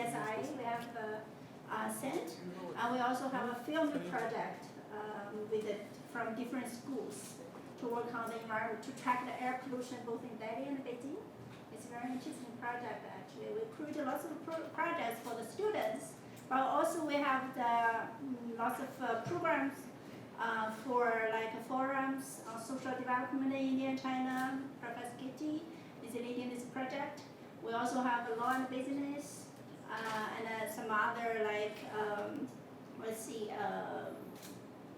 CSI, we have sent. And we also have a film project from different schools to work on the environment, to track the air pollution both in Delhi and Beijing. It's a very interesting project actually. We create lots of projects for the students, but also we have lots of programs for like forums on social development in India and China. Professor Kitty is leading this project. We also have a law and business and some other like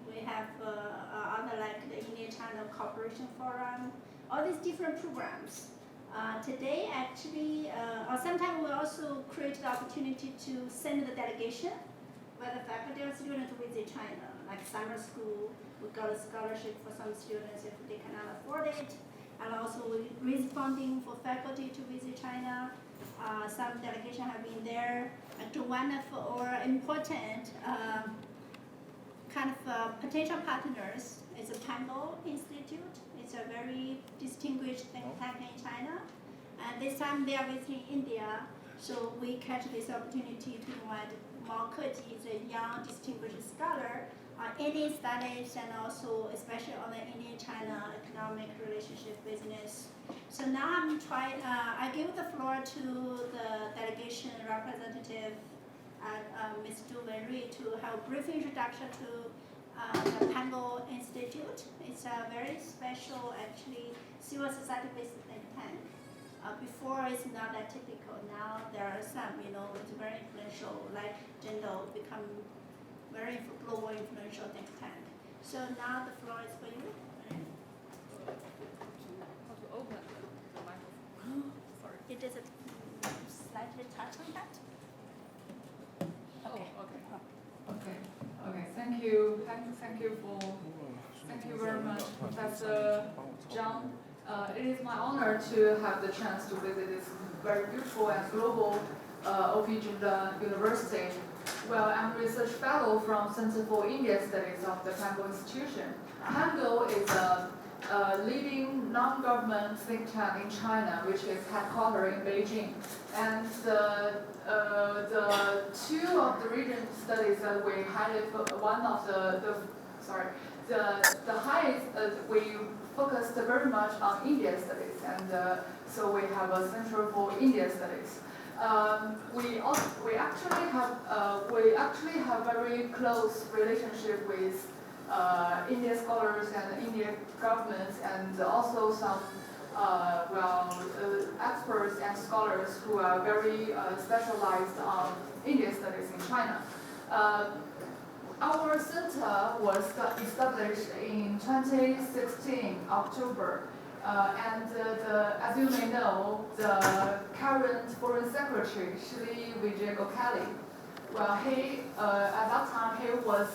we have other like the India-China Cooperation Forum, all these different programs. Today actually, or sometimes we also create the opportunity to send the delegation, whether faculty or student to visit China, like summer school. We got a scholarship for some students if they cannot afford it. And also we raise funding for faculty to visit China. Some delegation have been there. And one of our important potential partners is a Pango Institute. It's a very distinguished think tank in China. And this time they are visiting India, so we catch this opportunity to invite Mao Keji, the young distinguished scholar, on Indian studies and also especially on the Indian-China economic relationship business. So now I give the floor to the delegation representative, Ms. Du Wenrui, to have a brief introduction to the Pango Institute. It's a very special, actually, civil society-based think tank. Before it's not that typical. Now there are some, it's very influential, like Jindal become very global influential think tank. So now the floor is for you. How to open the microphone? Sorry. It is slightly touch on that. Okay. Okay. Thank you very much, Professor Zhang. It is my honor to have the chance to visit this very beautiful and global OP-Jindal University. Well, I'm a research fellow from Center for India Studies of the Pango Institution. Pango is a leading non-government think tank in China, which is headquartered in Beijing. And the two of the recent studies that we highlight, one of the highest, we focused very much on India studies, and so we have a Center for India Studies. We actually have very close relationship with Indian scholars and Indian governments, and also some experts and scholars who are very specialized on Indian studies in China. Our center was established in 2016, October. And as you may know, the current Foreign Secretary, Shri Vijay Gokhale, well, at that time he was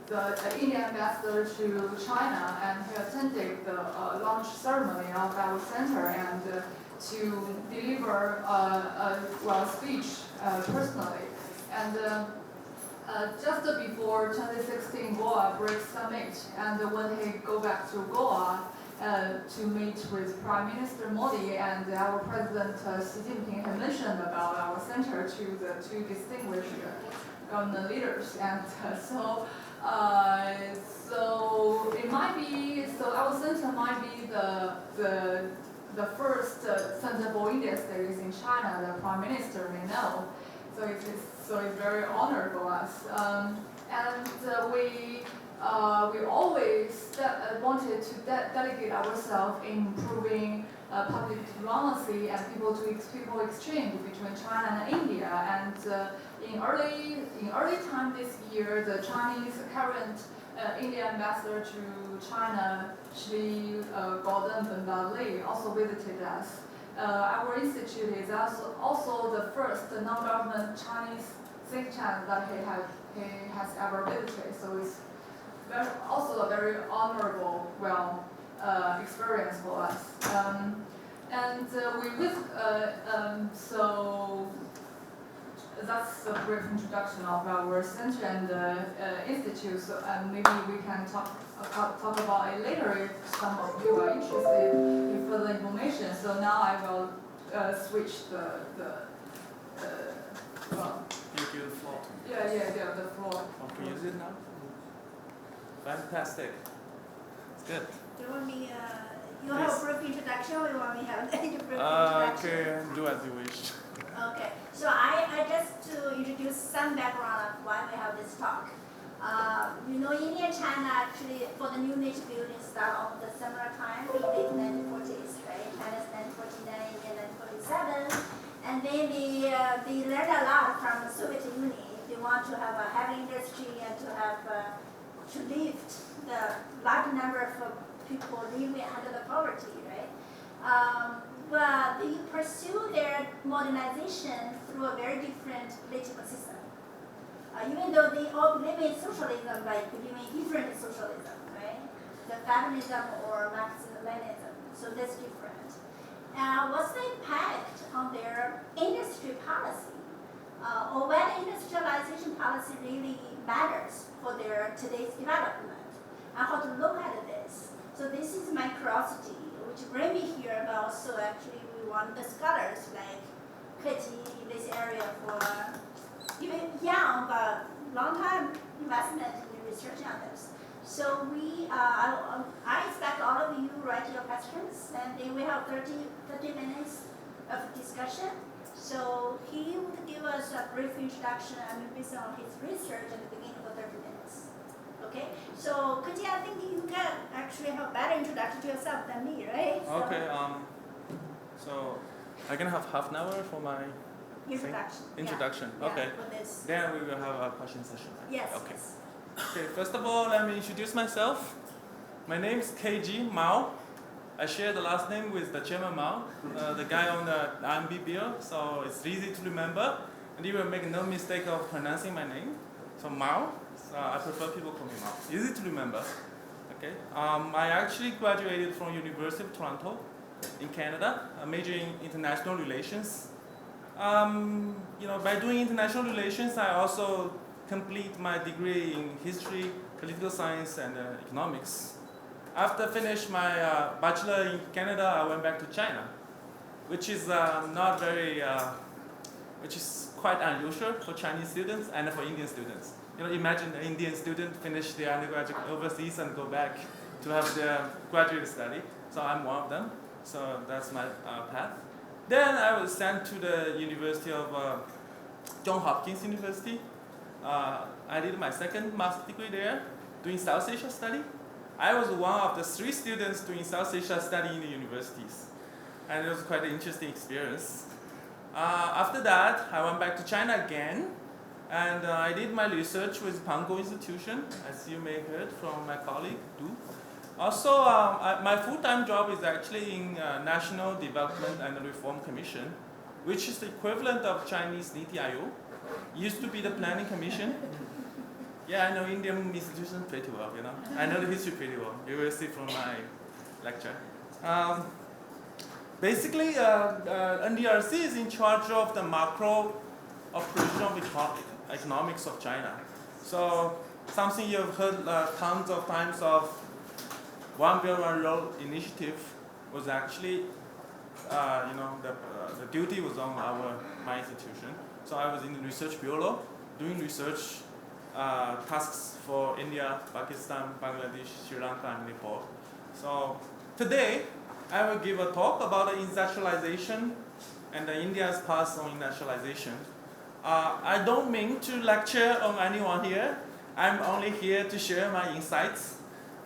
the Indian ambassador to China, and he attended the launch ceremony of our center and to deliver a speech personally. And just before 2016 Goa BRICS Summit, and when he go back to Goa to meet with Prime Minister Modi and our President Xi Jinping, had mentioned about our center to the two distinguished government leaders, and so it might be, so our center might be the first Center for India Studies in China the Prime Minister may know. So it's very honored for us. And we always wanted to delegate ourselves in improving public diplomacy and people exchange between China and India. And in early time this year, the Chinese current Indian ambassador to China, Shri Gordon Bendale, also visited us. Our institute is also the first non-government Chinese think tank that he has ever visited. So it's also a very honorable, experience for us. So that's a brief introduction of our center and institute. So maybe we can talk about it later if some of you are interested in further information. So now I will switch the floor. Oh, can you use it now? Fantastic. It's good. Do you want me, you have a brief introduction or you want me to have a brief introduction? Okay, do as you wish. Okay, so I just to introduce some background of why we have this talk. India and China actually, for the new nation building, start on the similar time, in late 1940s, right? China's 1949, India 1947. And then they learned a lot from the Soviet Union. They want to have a heavy industry and to have to lift the large number of people living under the poverty, right? But they pursue their modernization through a very different political system. Even though they all believe in socialism, like believe in different socialism, right? The feminism or Marxism-Leninism, so that's different. What's the impact on their industry policy? Or when industrialization policy really matters for their today's development, and how to look at this. So this is my curiosity, which bring me here, but also actually we want the scholars like Katie in this area for even young but long time investment in research on this. So I expect all of you write your questions, and then we have 30 minutes of discussion. So he would give us a brief introduction based on his research at the beginning of 30 minutes. Okay? So Kuti, I think you can actually have a better introduction to yourself than me, right? Okay, so I can have half an hour for my Introduction. introduction. Yeah, Okay. for this. Then we will have a question session. Right? Yes. Okay. Yes. Okay, first of all, let me introduce myself. My name is KG Mao. I share the last name with the Chairman Mao, the guy on the RMB bill, so it's easy to remember. And you will make no mistake of pronouncing my name. So Mao, so I prefer people call me Mao. Easy to remember. Okay. I actually graduated from University of Toronto in Canada, majoring in international relations. By doing international relations, I also complete my degree in history, political science, and economics. After finish my bachelor in Canada, I went back to China, which is which is quite unusual for Chinese students and for Indian students. Imagine an Indian student finish their undergraduate overseas and go back to have their graduate study. So I'm one of them. So that's my path. Then I was sent to the University of Johns Hopkins University. I did my second master's degree there, doing South Asia study. I was one of the 3 students doing South Asia study in the universities, and it was quite an interesting experience. After that, I went back to China again, and I did my research with Pango Institution, as you may have heard from my colleague, Du. Also, my full-time job is actually in National Development and Reform Commission, which is the equivalent of Chinese Niti Aayog. Used to be the Planning Commission. Yeah, I know Indian institutions pretty well, I know the history pretty well. You will see from my lecture. Basically, NDRC is in charge of the macro operation of economics of China. So something you've heard tons of times of One Belt One Road initiative was actually, the duty was on my institution. So I was in the research bureau doing research tasks for India, Pakistan, Bangladesh, Sri Lanka, and Nepal. So today, I will give a talk about the industrialization and India's path on industrialization. I don't mean to lecture on anyone here. I'm only here to share my insights.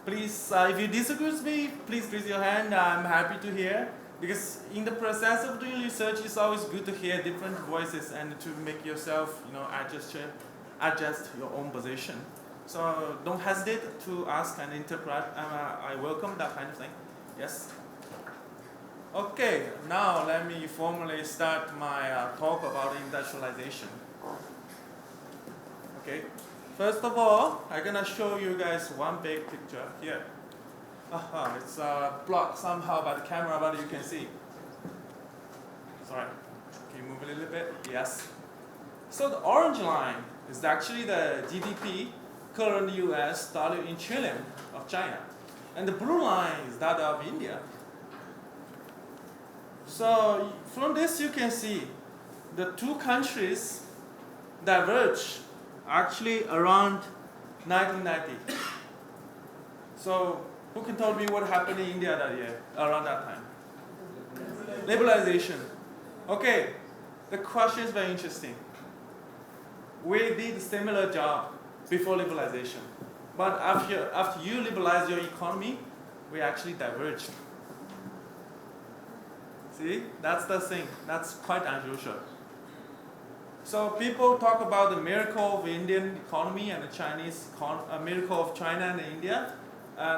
Please, if you disagree with me, please raise your hand. I'm happy to hear. Because in the process of doing research, it's always good to hear different voices and to make yourself, adjust your own position. So don't hesitate to ask and interpret. I welcome that kind of thing. Yes? Okay, now let me formally start my talk about industrialization. Okay, first of all, I'm gonna show you guys one big picture here. It's blocked somehow by the camera, but you can see. Sorry, can you move a little bit? Yes. So the orange line is actually the GDP current US dollar in trillion of China. And the blue line is that of India. So from this you can see the two countries diverge actually around 1990. So who can tell me what happened in India that year, around that time? Liberalization. Okay, the question is very interesting. We did a similar job before liberalization. But after you liberalize your economy, we actually diverged. See, that's the thing. That's quite unusual. So people talk about the miracle of Indian economy and the miracle of China and India.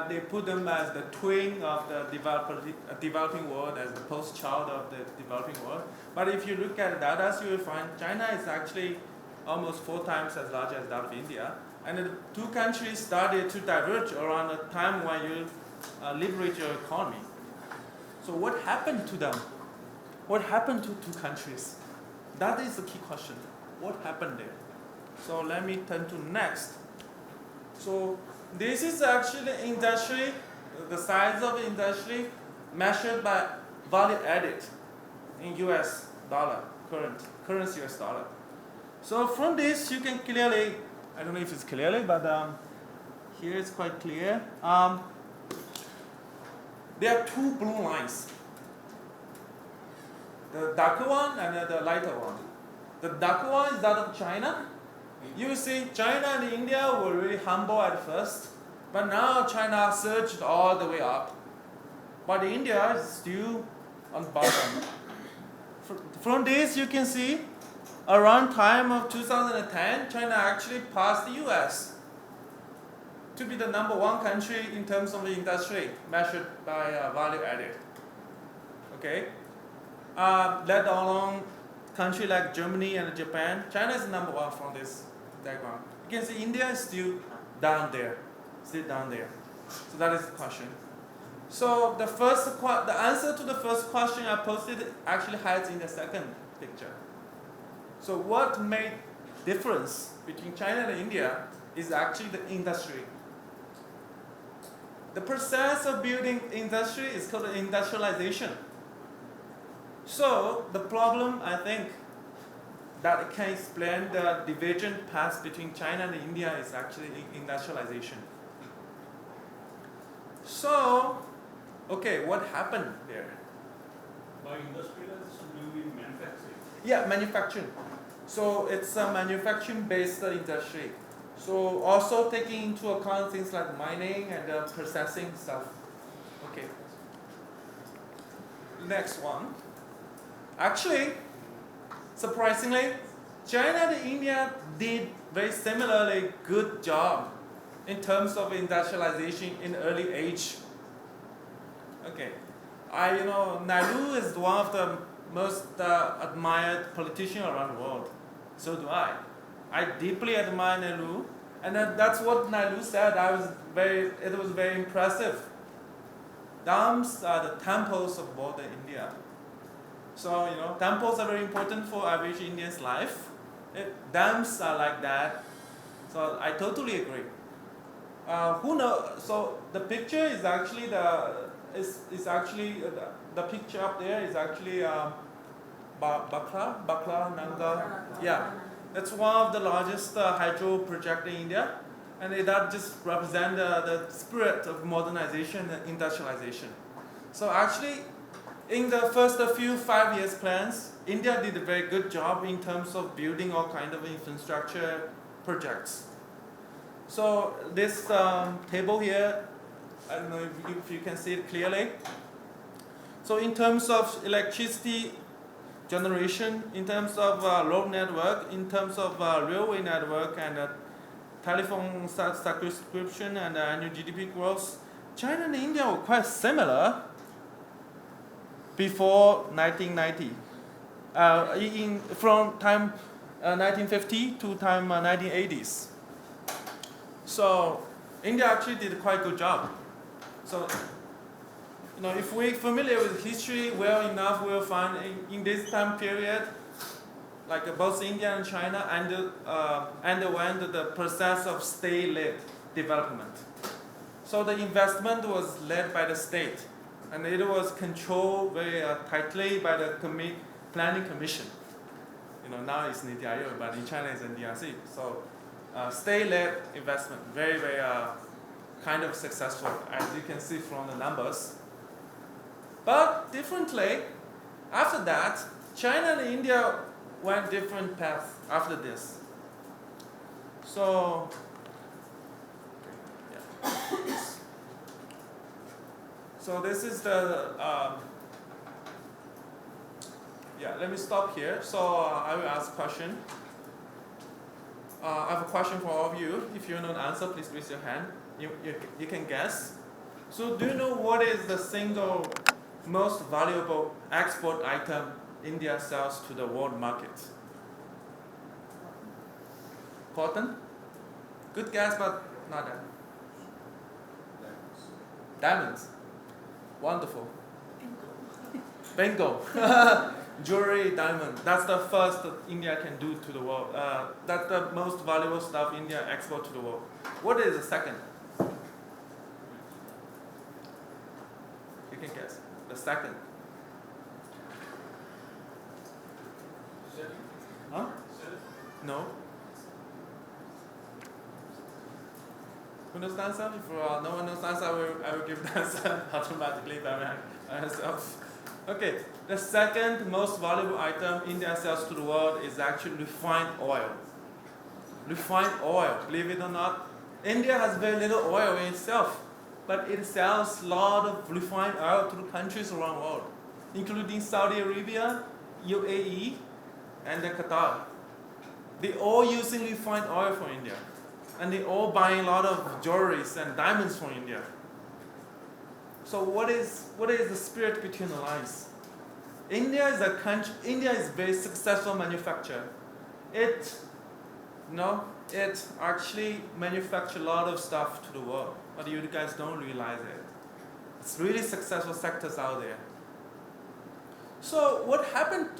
They put them as the twin of the developing world, as the post-child of the developing world. But if you look at data, you will find China is actually almost 4 times as large as that of India. And the two countries started to diverge around the time when you liberate your economy. So what happened to them? What happened to two countries? That is the key question. What happened there? So let me turn to next. So this is actually industry, the size of the industry measured by value added in US dollar, currency US dollar. So from this you can clearly, I don't know if it's clearly, but here it's quite clear. There are 2 blue lines. The darker one and the lighter one. The darker one is that of China. You see, China and India were really humble at first, but now China surged all the way up. But India is still on the bottom. From this you can see, around time of 2010, China actually passed the US to be the #1 country in terms of the industry measured by value added. Okay? Let alone country like Germany and Japan. China is #1 from this diagram. You can see India is still down there. So that is the question. So the answer to the first question I posted actually hides in the second picture. So what made difference between China and India is actually the industry. The process of building industry is called industrialization. So the problem, I think, that can explain the divergent path between China and India is actually industrialization. So, okay, what happened there? By industrialization, do you mean manufacturing? Yeah, manufacturing. So it's a manufacturing-based industry. So also taking into account things like mining and processing stuff. Okay. Next one. Actually, surprisingly, China and India did very similarly good job in terms of industrialization in early age. Okay, Nehru is one of the most admired politician around the world. So do I. I deeply admire Nehru, and that's what Nehru said. It was very impressive. Dams are the temples of modern India. So, temples are very important for average Indian's life. Dams are like that. So I totally agree. Who knows? So the picture is actually the picture up there is actually Bakla Nanga. Yeah, that's one of the largest hydro project in India, and that just represents the spirit of modernization and industrialization. So actually, in the first few 5 years plans, India did a very good job in terms of building all kind of infrastructure projects. So this table here, I don't know if you can see it clearly. So in terms of electricity generation, in terms of road network, in terms of railway network and telephone subscription and annual GDP growth, China and India were quite similar before 1990. From time 1950 to time 1980s. So India actually did a quite good job. So if we're familiar with history well enough, we'll find in this time period, like both India and China underwent the process of state-led development. So the investment was led by the state, and it was controlled very tightly by the planning commission. Now it's Niti Aayog, but in China it's NDRC. So state-led investment, very, very kind of successful, as you can see from the numbers. But differently, after that, China and India went different paths after this. So, yeah. So this is the, let me stop here. So I will ask a question. I have a question for all of you. If you know the answer, please raise your hand. You can guess. So do you know what is the single most valuable export item India sells to the world market? Cotton? Good guess, but not that. Diamonds. Wonderful. Bingo. Jewelry, diamond. That's the first that India can do to the world. That's the most valuable stuff India export to the world. What is the second? You can guess. The second. Huh? No. Who knows the answer? If no one knows the answer, I will give the answer automatically by myself. Okay, the second most valuable item India sells to the world is actually refined oil. Refined oil, believe it or not. India has very little oil in itself, but it sells a lot of refined oil to the countries around the world, including Saudi Arabia, UAE, and Qatar. They all using refined oil for India. And they all buying a lot of jewelries and diamonds from India. So what is the spirit between the lines? India is a country. India is very successful manufacturer. It actually manufactures a lot of stuff to the world, but you guys don't realize it. It's really successful sectors out there. So what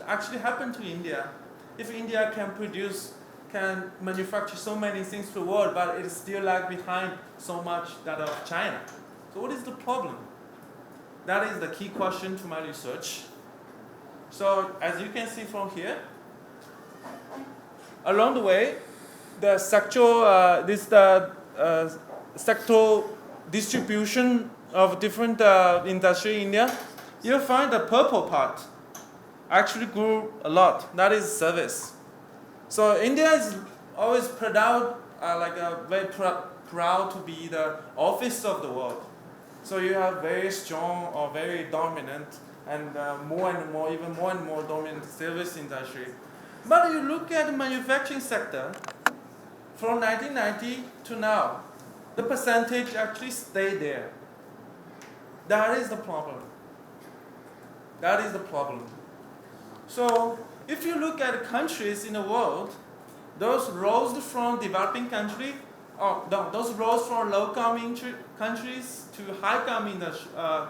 actually happened to India? If India can manufacture so many things to the world, but it is still lag behind so much that of China. So what is the problem? That is the key question to my research. So as you can see from here, along the way, the sectoral distribution of different industry in India, you'll find the purple part actually grew a lot. That is service. So India is always proud, very proud to be the office of the world. So you have very strong or very dominant and more and more dominant service industry. But you look at the manufacturing sector, from 1990 to now, the percentage actually stayed there. That is the problem. That is the problem. So if you look at countries in the world, those rose from developing country, those rose from low-income countries to high-income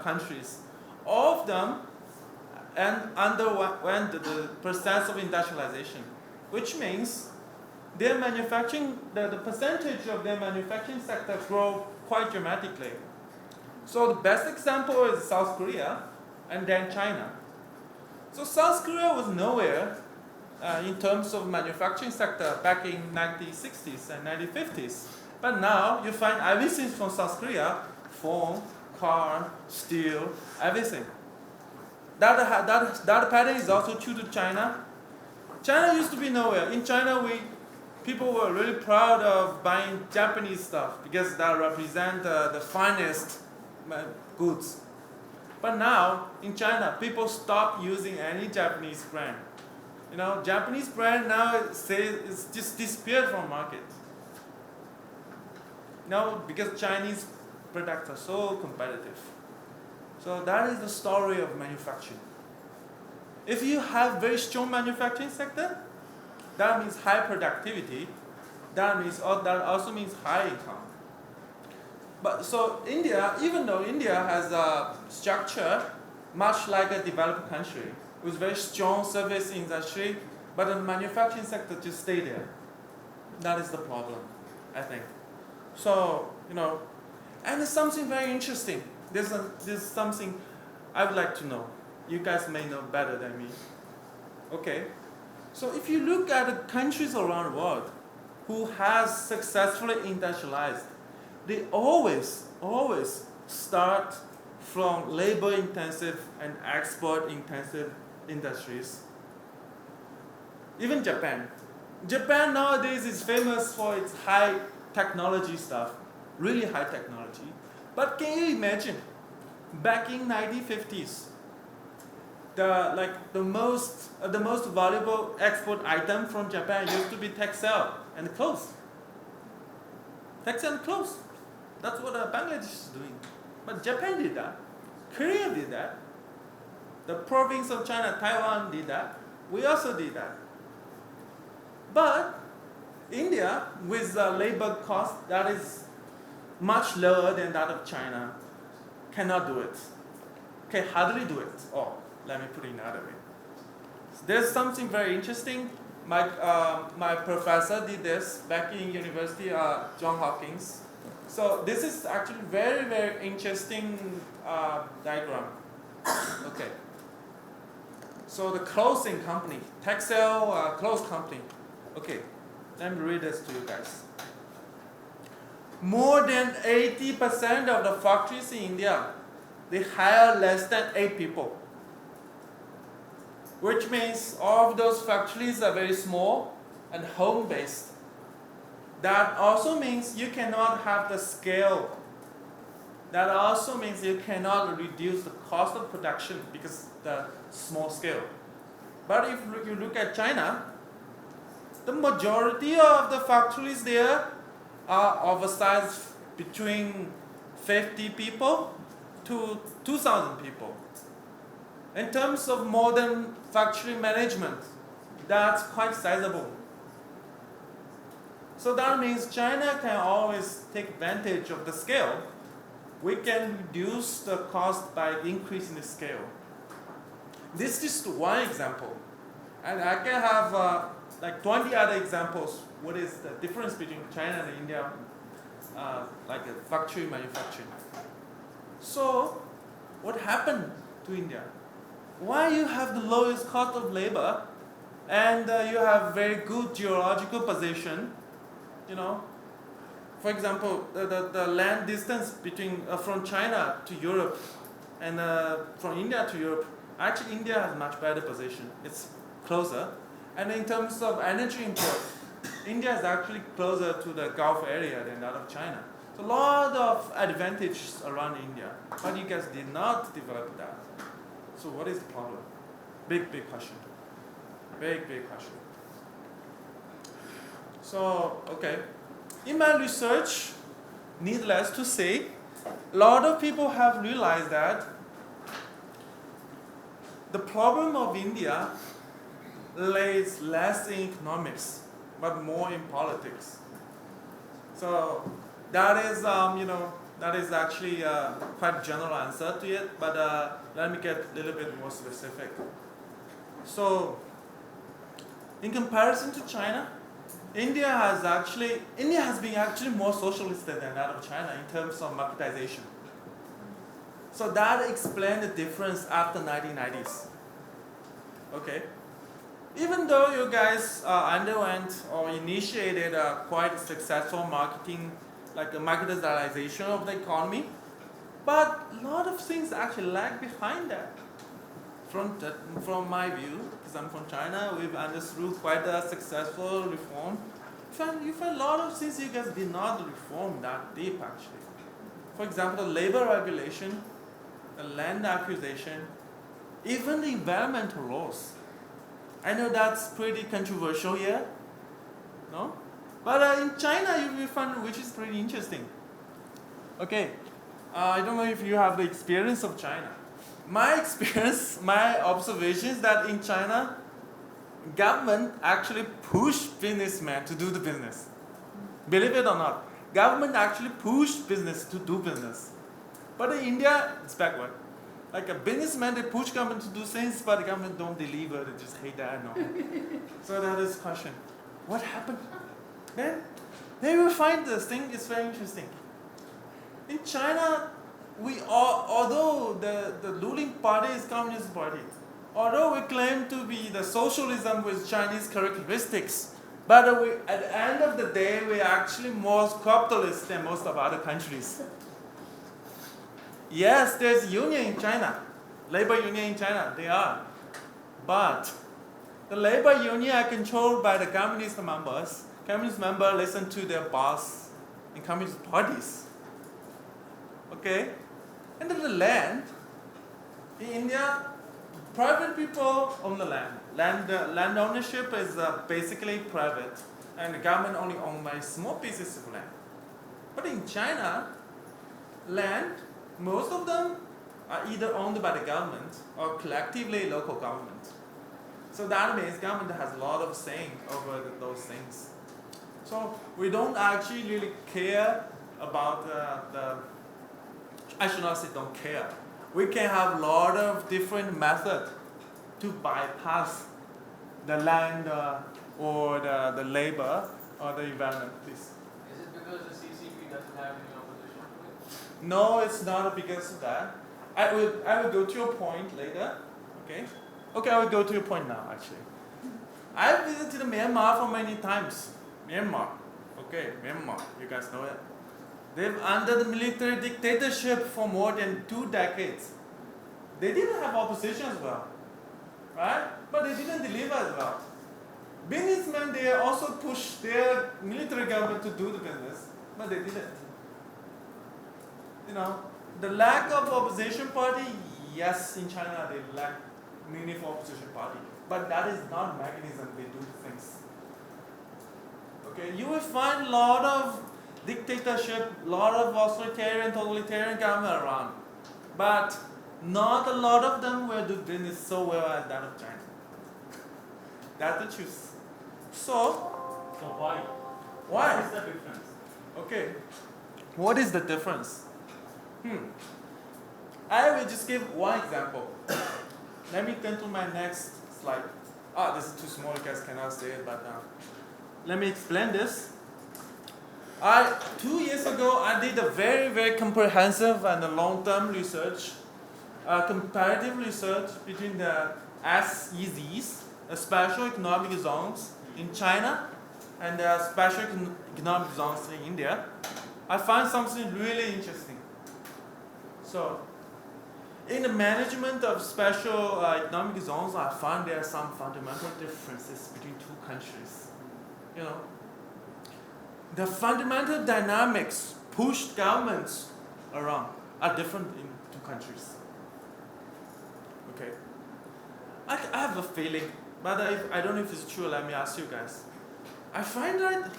countries, all of them underwent the process of industrialization, which means their manufacturing, the percentage of their manufacturing sector grow quite dramatically. So the best example is South Korea and then China. So South Korea was nowhere in terms of manufacturing sector back in 1960s and 1950s. But now you find everything from South Korea: phone, car, steel, everything. That pattern is also true to China. China used to be nowhere. In China, people were really proud of buying Japanese stuff because that represent the finest goods. But now in China, people stop using any Japanese brand. Japanese brand now it's just disappeared from market. Because Chinese products are so competitive. So that is the story of manufacturing. If you have very strong manufacturing sector, that means high productivity. That also means high income. But so India, even though India has a structure much like a developed country with very strong service industry, but the manufacturing sector just stay there. That is the problem, I think. So and it's something very interesting. There's something I would like to know. You guys may know better than me. Okay. So if you look at the countries around the world, who has successfully industrialized, they always start from labor-intensive and export-intensive industries. Even Japan. Japan nowadays is famous for its high technology stuff, really high technology. But can you imagine, back in 1950s, the most valuable export item from Japan used to be textile and clothes. Textile and clothes. That's what Bangladesh is doing. But Japan did that. Korea did that. The province of China, Taiwan did that. We also did that. But India, with a labor cost that is much lower than that of China, cannot do it. Can hardly do it. Oh, let me put it another way. There's something very interesting. My professor did this back in university, John Hopkins. So this is actually very, very interesting diagram. Okay. So the clothing company, textile clothes company. Okay, let me read this to you guys. More than 80% of the factories in India, they hire less than 8 people. Which means all of those factories are very small and home-based. That also means you cannot have the scale. That also means you cannot reduce the cost of production because the small scale. But if you look at China, the majority of the factories there are of a size between 50 people to 2,000 people. In terms of modern factory management, that's quite sizable. So that means China can always take advantage of the scale. We can reduce the cost by increasing the scale. This is just one example. And I can have like 20 other examples. What is the difference between China and India, like a factory manufacturing? So, what happened to India? Why you have the lowest cost of labor, and you have very good geological position, you know? For example, the land distance between from China to Europe and from India to Europe, actually India has much better position. It's closer. And in terms of energy import, India is actually closer to the Gulf area than that of China. So a lot of advantages around India, but you guys did not develop that. So what is the problem? Big question. Big question. So, okay. In my research, needless to say, a lot of people have realized that the problem of India lays less in economics, but more in politics. So that is, that is actually quite a general answer to it, but let me get a little bit more specific. So, in comparison to China, India has been actually more socialist than that of China in terms of marketization. So that explains the difference after 1990s. Okay. Even though you guys underwent or initiated a quite successful marketing, like the marketization of the economy, but a lot of things actually lag behind that. From my view, because I'm from China, we've understood quite a successful reform. You find a lot of things you guys did not reform that deep actually. For example, the labor regulation, the land acquisition, even the environmental laws. I know that's pretty controversial here, no? But in China, you will find which is pretty interesting. Okay, I don't know if you have the experience of China. My experience, my observation is that in China, government actually push businessmen to do the business. Believe it or not, government actually push business to do business. But in India, it's backward. Like a businessman, they push government to do things, but the government don't deliver. They just hate that. No. So that is the question. What happened? Then you will find this thing is very interesting. In China, although the ruling party is Communist Party, although we claim to be the socialism with Chinese characteristics, But at the end of the day, we're actually more capitalist than most of other countries. Yes, there's union in China, labor union in China, they are. But the labor union are controlled by the communist members. Communist members listen to their boss in communist parties. Okay? And then the land, in India, private people own the land. Land ownership is basically private, and the government only owns by small pieces of land. But in China, land, most of them are either owned by the government or collectively local government. So that means government has a lot of saying over those things. So we don't actually really care about I should not say don't care. We can have a lot of different methods to bypass the land or the labor or the environment, please. Is it because the CCP doesn't have any opposition to it? No, it's not because of that. I will go to your point later. Okay? Okay, I will go to your point now actually. I visited Myanmar for many times. Myanmar. Okay, Myanmar. You guys know it. They've under the military dictatorship for more than 2 decades. They didn't have opposition as well. Right? But they didn't deliver as well. Businessmen, they also pushed their military government to do the business, but they didn't. You know, the lack of opposition party, yes, in China they lack meaningful opposition party, but that is not a mechanism they do things. Okay, you will find a lot of dictatorship, a lot of authoritarian, totalitarian government around, but not a lot of them will do business so well as that of China. That's the truth. So why? Why? What is the difference? Okay, what is the difference? I will just give one example. Let me turn to my next slide. This is too small, you guys cannot see it, but let me explain this. 2 years ago, I did a very, very comprehensive and a long-term research, comparative research between the SEZs, Special Economic Zones in China, and the Special Economic Zones in India. I found something really interesting. So, in the management of special economic zones, I found there are some fundamental differences between 2 countries. You know, the fundamental dynamics pushed governments around are different in 2 countries. Okay, I have a feeling, but I don't know if it's true. Let me ask you guys. I find that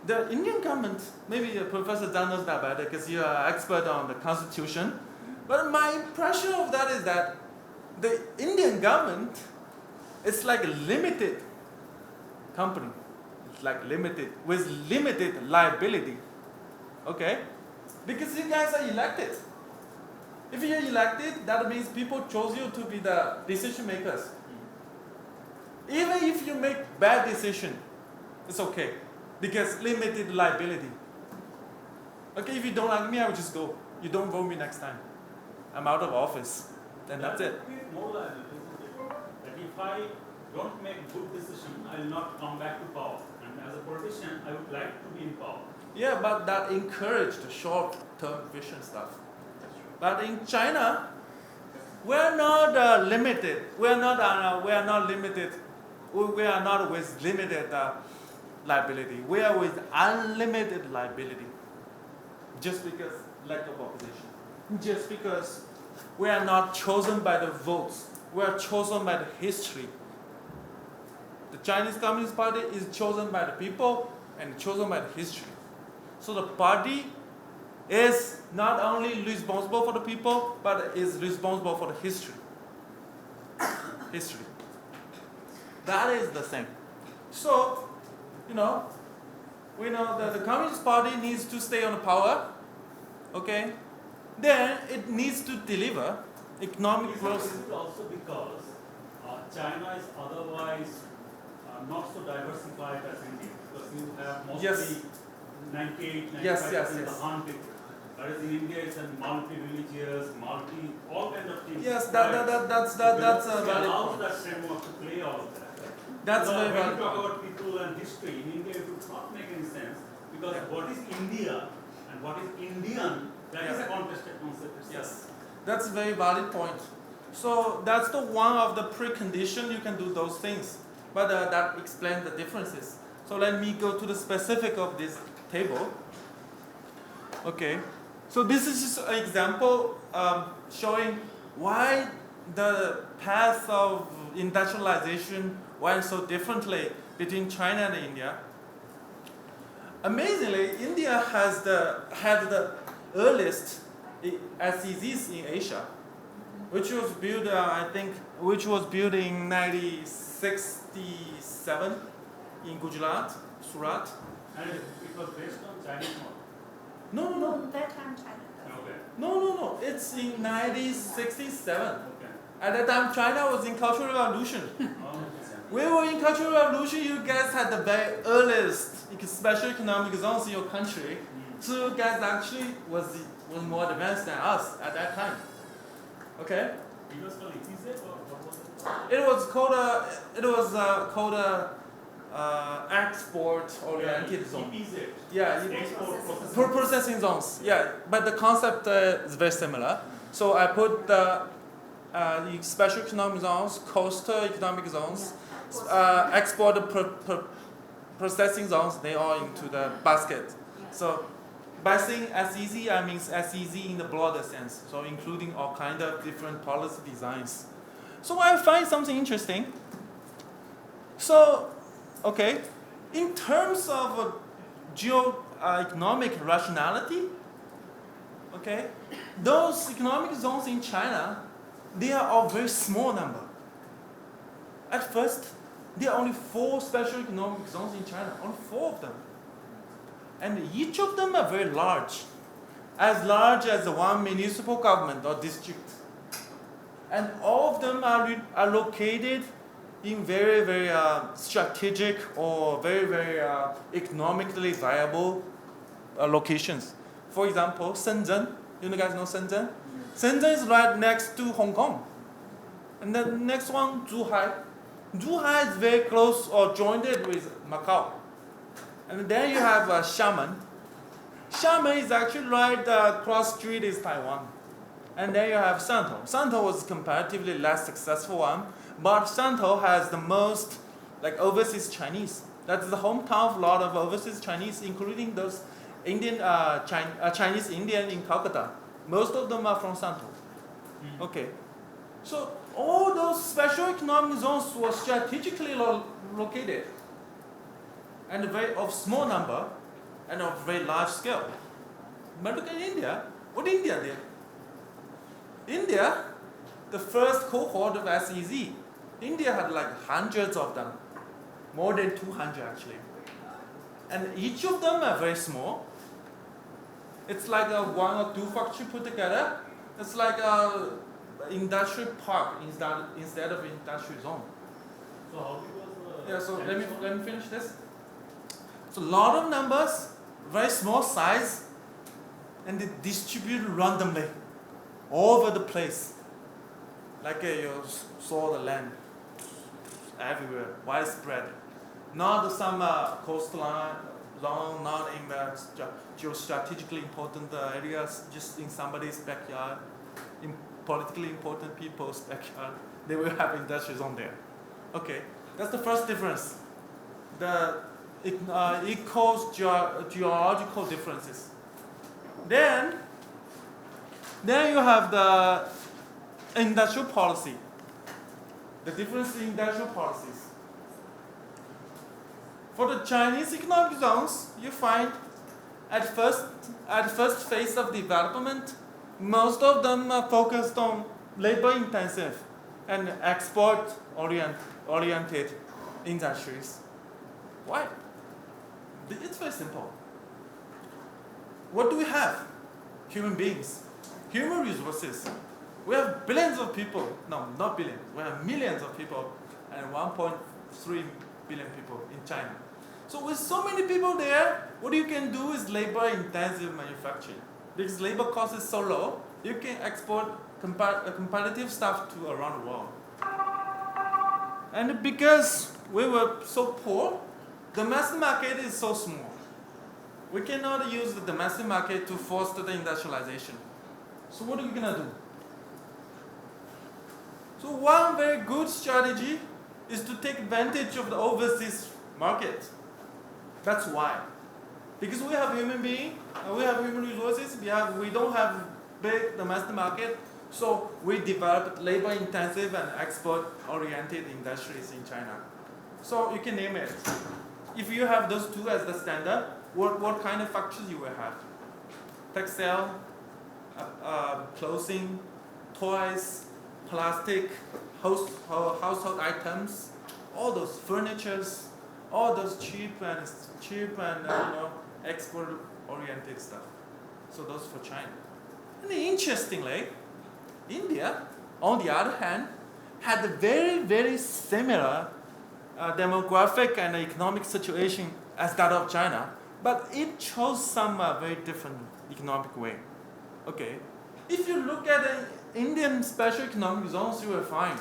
the Indian government, maybe Professor Dan knows that better because you are an expert on the constitution. But my impression of that is that the Indian government is like a limited company. It's like limited, with limited liability. Okay? Because you guys are elected. If you're elected, that means people chose you to be the decision makers. Even if you make bad decision, it's okay. Because limited liability. Okay, if you don't like me, I will just go. You don't vote me next time. I'm out of office. Then that's it. More liability, isn't it? That if I don't make good decision, I will not come back to power. And as a politician, I would like to be in power. Yeah, but that encouraged the short-term vision stuff. But in China, we're not limited. We're not limited. We are not with limited liability. We are with unlimited liability. Just because lack of opposition. Just because we are not chosen by the votes. We are chosen by the history. The Chinese Communist Party is chosen by the people and chosen by the history. So the party is not only responsible for the people, but is responsible for the history. History. That is the thing. So, we know that the Communist Party needs to stay on the power. Okay? Then it needs to deliver economic growth. Is it also because China is otherwise not so diversified as India? Because you have mostly 98-95% the Han people. Whereas in India it's a multi-religious, all kind of things. Yes, that's a valid allows point. that framework to play all of that. That's Because very when you valid talk point. about people and history, in India it would not make any sense because Yeah. what is India and what is Indian, that is Yeah. a contested concept itself. Yes, that's a very valid point. So that's the one of the precondition you can do those things, but that explains the differences. So let me go to the specific of this table. Okay, so this is just an example showing why the path of industrialization went so differently between China and India. Amazingly, India had the earliest SEZs in Asia, which was built, in 1967 in Gujarat, Surat. And it was based on Chinese model. No. No, that time China does. Okay. No. It's in 1967. Okay. At that time, China was in Cultural Revolution. We were in Cultural Revolution. You guys had the very earliest special economic zones in your country. So you guys actually was more advanced than us at that time. Okay. It was called EPZ or what was it? It was called export oriented zone. EPZ. Yeah, Export processing. for processing zones. Yeah, but the concept is very similar. So I put the special economic zones, coastal economic zones, export processing zones. They all into the basket. So by saying SEZ, I mean SEZ in the broader sense. So including all kind of different policy designs. So I find something interesting. So, okay, in terms of geo-economic rationality, okay, those economic zones in China, they are all very small number. At first, there are only 4 special economic zones in China, only 4 of them. And each of them are very large as one municipal government or district. And all of them are located in very, very strategic or very, very economically viable locations. For example, Shenzhen. You guys know Shenzhen? Shenzhen is right next to Hong Kong. And the next one, Zhuhai. Zhuhai is very close or joined with Macau. And then you have Xiamen. Xiamen is actually right across street is Taiwan. And then you have Shantou. Shantou was comparatively less successful one, but Shantou has the most overseas Chinese. That's the hometown of a lot of overseas Chinese, including those Chinese Indian in Calcutta. Most of them are from Shantou. Okay, so all those special economic zones were strategically located, and of small number, and of very large scale. But look at India. What India did? India, the first cohort of SEZ, India had hundreds of them, more than 200 actually. And each of them are very small. It's like a 1 or 2 factory put together. It's like a industrial park instead of industrial zone. So how big was the... Yeah, so let me finish this. So a lot of numbers, very small size, and they distribute randomly all over the place. You saw the land everywhere, widespread. Not some coastline zone, not in the geostrategically important areas, just in somebody's backyard, in politically important people's backyard. They will have industries on there. Okay, that's the first difference. It caused geological differences. Then you have the industrial policy. The difference in industrial policies. For the Chinese economic zones, you find at first phase of development, most of them are focused on labor-intensive and export-oriented industries. Why? It's very simple. What do we have? Human beings, human resources. We have billions of people. No, not billions. We have millions of people and 1.3 billion people in China. So with so many people there, what you can do is labor-intensive manufacturing. Because labor cost is so low, you can export competitive stuff to around the world. And because we were so poor, the domestic market is so small. We cannot use the domestic market to foster the industrialization. So what are we gonna do? So one very good strategy is to take advantage of the overseas market. That's why. Because we have human beings, we have human resources, we don't have big domestic market, so we developed labor-intensive and export-oriented industries in China. So you can name it. If you have those two as the standard, what kind of factories you will have? Textile, clothing, toys, plastic, household items, all those furnitures, all those cheap and export-oriented stuff. So those for China. And interestingly, India, on the other hand, had a very, very similar demographic and economic situation as that of China, but it chose some very different economic way. Okay, if you look at the Indian special economic zones, you will find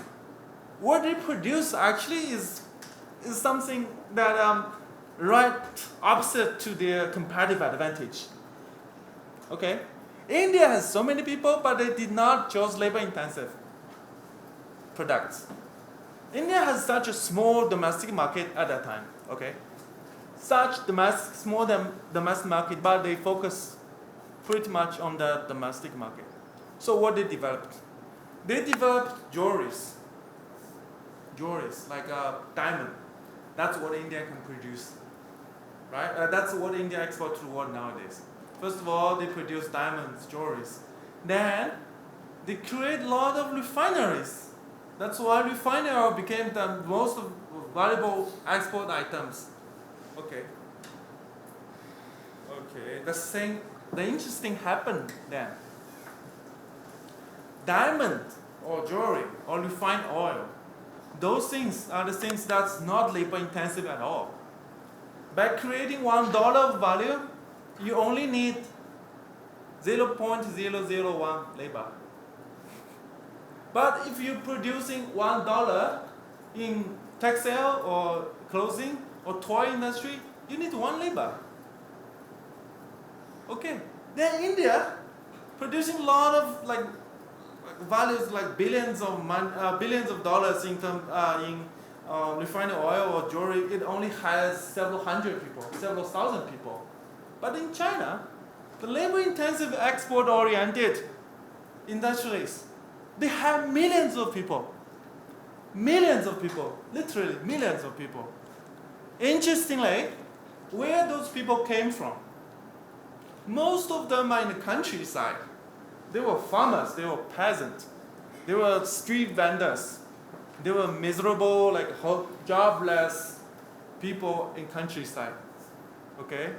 what they produce actually is something that right opposite to their competitive advantage. Okay, India has so many people, but they did not choose labor-intensive products. India has such a small domestic market at that time. Okay, such small domestic market, but they focus pretty much on the domestic market. So what they developed? They developed jewelries like a diamond. That's what India can produce, right? That's what India exports to the world nowadays. First of all, they produce diamonds, jewelries. Then they create a lot of refineries. That's why refinery became the most valuable export items. Okay. The interesting happened then. Diamond or jewelry or refined oil, those things are the things that's not labor intensive at all. By creating $1 of value, you only need 0.001 labor. But if you're producing $1 in textile or clothing or toy industry, you need 1 labor. Okay. Then India producing a lot of values like billions of dollars in refined oil or jewelry. It only hires several hundred people, several thousand people. But in China, the labor-intensive export-oriented industries, they have millions of people, literally millions of people. Interestingly, where those people came from, most of them are in the countryside. They were farmers, they were peasants, they were street vendors, they were miserable, jobless people in countryside. Okay?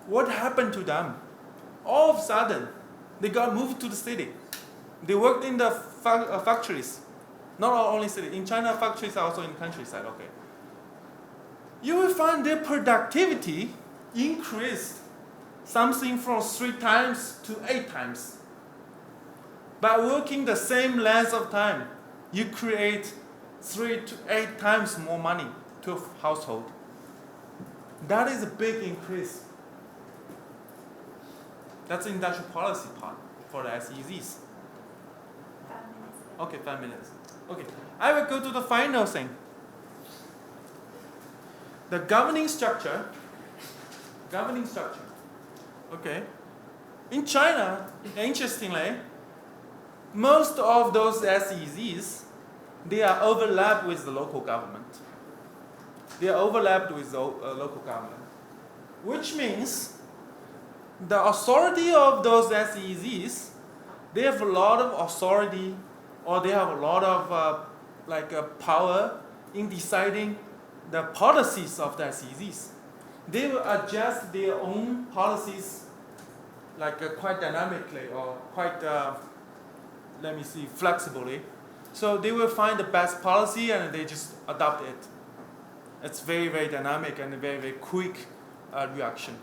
What happened to them? All of a sudden, they got moved to the city. They worked in the factories. Not only city. In China, factories are also in countryside. Okay. You will find their productivity increased something from 3 times to 8 times. By working the same length of time, you create 3 to 8 times more money to a household. That is a big increase. That's the industrial policy part for the SEZs. 5 minutes. Okay, 5 minutes. Okay, I will go to the final thing. The governing structure. Okay. In China, interestingly, most of those SEZs, they are overlapped with the local government. Which means the authority of those SEZs, they have a lot of authority, or they have a lot of power in deciding the policies of the SEZs. They will adjust their own policies quite dynamically or quite, flexibly. So they will find the best policy and they just adopt it. It's very, very dynamic and a very, very quick reaction.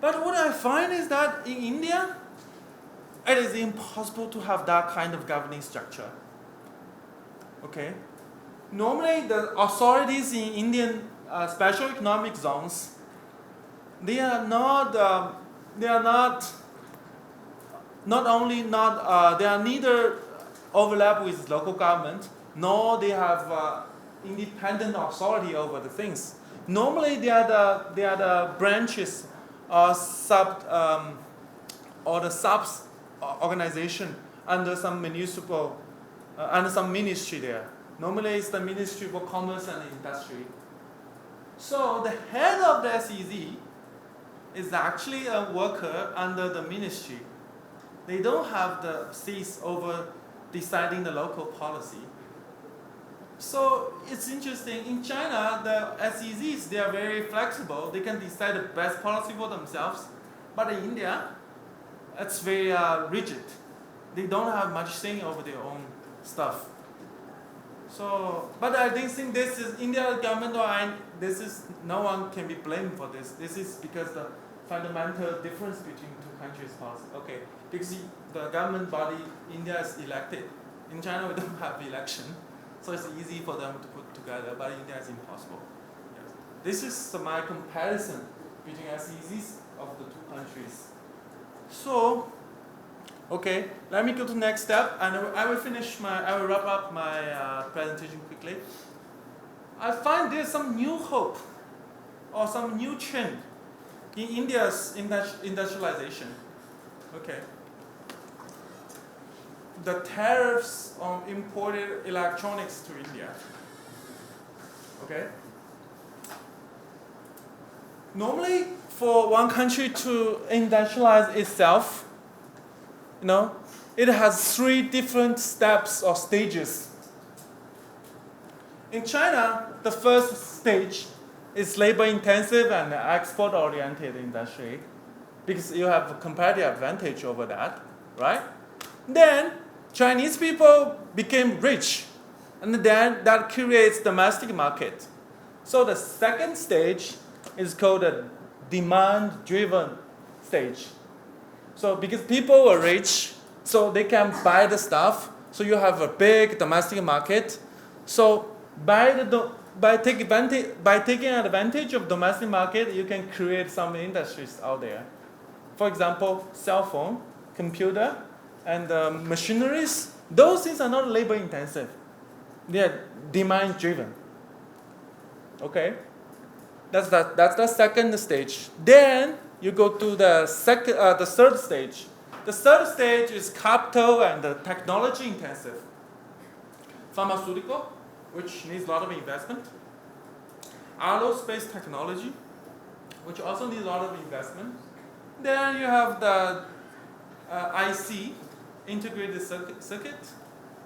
But what I find is that in India, it is impossible to have that kind of governing structure. Okay? normally the authorities in Indian special economic zones, they are not they are neither overlap with local government, nor they have independent authority over the things. Normally, they are the branches or the subs organization under some municipal under some ministry there. Normally, it's the Ministry for Commerce and Industry. So the head of the SEZ is actually a worker under the ministry. They don't have the seats over deciding the local policy. So it's interesting. In China, the SEZs, they are very flexible. They can decide the best policy for themselves. But in India, it's very rigid. They don't have much say over their own stuff. So, but I think this is India government no one can be blamed for this. This is because the fundamental difference between two countries policy. Okay, because the government body India is elected. In China we don't have election, so it's easy for them to put together. But in India it's impossible. Yes. This is my comparison between SEZs of the two countries. So, okay, let me go to the next step, and I will wrap up my presentation quickly. I find there's some new hope or some new trend in India's industrialization. Okay. The tariffs on imported electronics to India. Okay. Normally, for one country to industrialize itself, it has 3 different steps or stages. In China, the first stage is labor-intensive and export-oriented industry because you have a competitive advantage over that, right? Then Chinese people became rich, and then that creates domestic market. So the second stage is called a demand-driven stage. So because people were rich, so they can buy the stuff, so you have a big domestic market. So by taking advantage of domestic market, you can create some industries out there. For example, cell phone, computer, and machineries. Those things are not labor intensive. They are demand driven. Okay, that's the second stage. Then you go to the third stage. The third stage is capital and technology intensive. Pharmaceutical, which needs a lot of investment. Aerospace technology, which also needs a lot of investment. Then you have the IC, integrated circuit,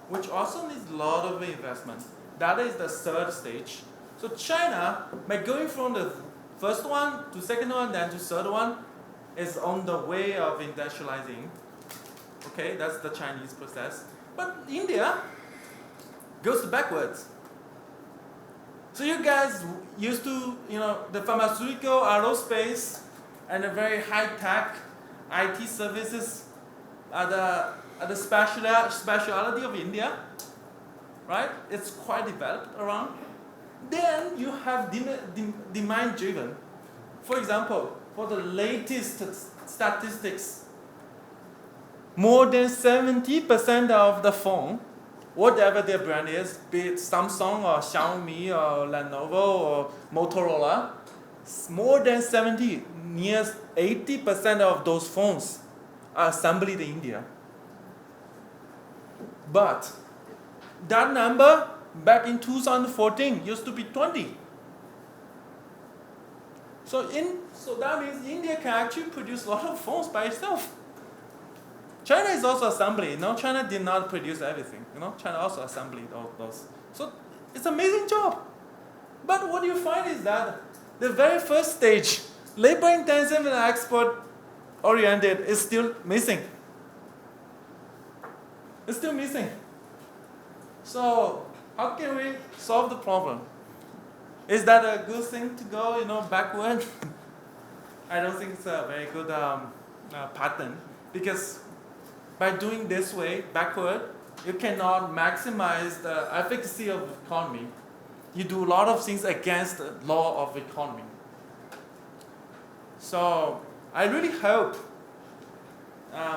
which also needs a lot of investment. That is the third stage. So China, by going from the first one to second one, then to third one, is on the way of industrializing. Okay, that's the Chinese process. But India goes backwards. So you guys used to, the pharmaceutical, aerospace, and the very high-tech IT services are the speciality of India, right? It's quite developed around. Then you have demand-driven. For example, for the latest statistics, more than 70% of the phone, whatever their brand is, be it Samsung or Xiaomi or Lenovo or Motorola, more than 70, near 80% of those phones are assembled in India. But that number back in 2014 used to be 20. So that means India can actually produce a lot of phones by itself. China is also assembly. China did not produce everything. China also assembled all those. So it's an amazing job. But what you find is that the very first stage, labor-intensive and export-oriented, is still missing. It's still missing. So how can we solve the problem? Is that a good thing to go, backward? I don't think it's a very good pattern, because by doing this way, backward, you cannot maximize the efficacy of the economy. You do a lot of things against the law of economy. So I really hope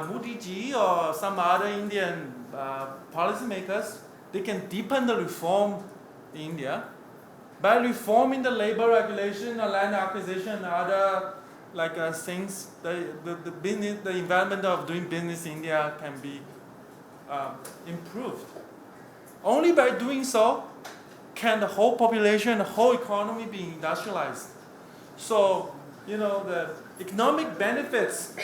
Modi ji or some other Indian policymakers, they can deepen the reform in India by reforming the labor regulation, or land acquisition, other things. The business, the environment of doing business in India can be improved. Only by doing so can the whole population, the whole economy be industrialized. So, the economic benefits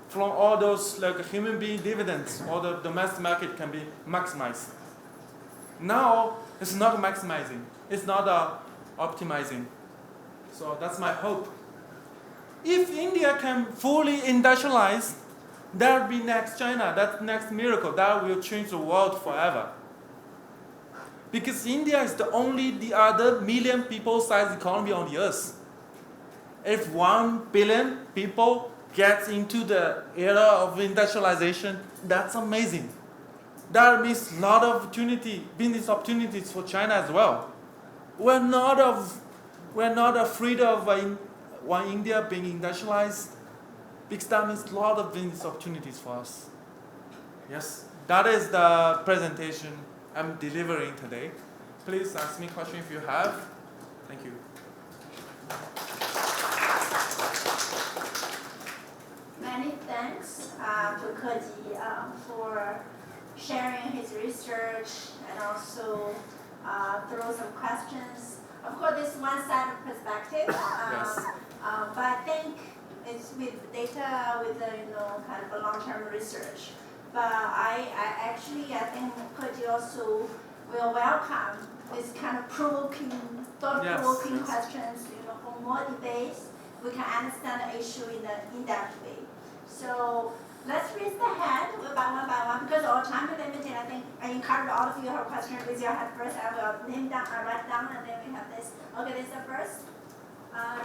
from all those human being dividends or the domestic market can be maximized. Now, it's not maximizing. It's not optimizing. So that's my hope. If India can fully industrialize, that will be next China. That's next miracle. That will change the world forever. Because India is the other million people size economy on the earth. If 1 billion people gets into the era of industrialization, that's amazing. That means a lot of business opportunities for China as well. We're not afraid of one India being industrialized, because that means a lot of business opportunities for us. Yes, that is the presentation I'm delivering today. Please ask me a question if you have. Thank you. Many thanks to Keji for sharing his research and also throw some questions. Of course, this one-sided perspective, Yes. but I think it's with data, with the kind of a long-term research. But I think Keji also will welcome this kind of thought-provoking Yes. questions. For more debates, we can understand the issue in an in-depth way. So let's raise the hand one by one, because our time is limited. I think I encourage all of you who have questions, raise your hand first. I will name down, write down, and then we have this. Okay, this is the first.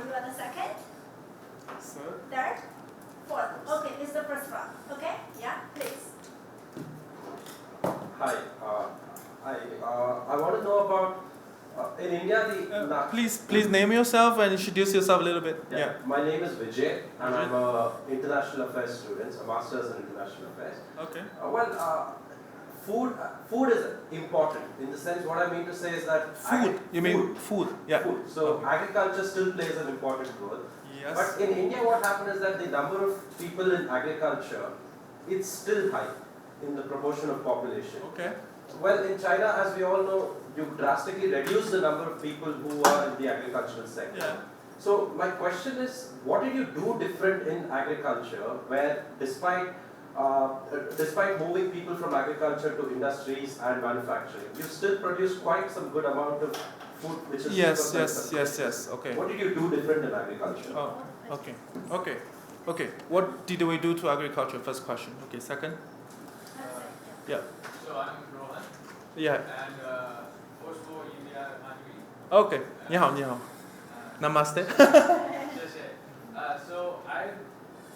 You are the second, third, fourth. Okay, this is the first one. Okay, yeah, please. Hi, I want to know about in India Please name yourself and introduce yourself a little bit. Yeah. My name is Vijay, and I'm a international affairs student, a master's in international affairs. Okay. Food is important. In the sense, what I mean to say is that Food. You mean food? Yeah. Food. So Okay. agriculture still plays an important role. Yes. But in India, what happened is that the number of people in agriculture, it's still high in the proportion of population. Okay. Well, in China, as we all know, you drastically reduce the number of people who are in the agricultural sector. Yeah. So my question is, what did you do different in agriculture, where despite moving people from agriculture to industries and manufacturing, you still produce quite some good amount of food, which is Yes. Okay. What did you do different in agriculture? Oh, okay. What did we do to agriculture? First question. Okay. Second. Yeah. So I'm Rohan, Yeah. and first for India, Manvi. Okay. 你好. Namaste. So I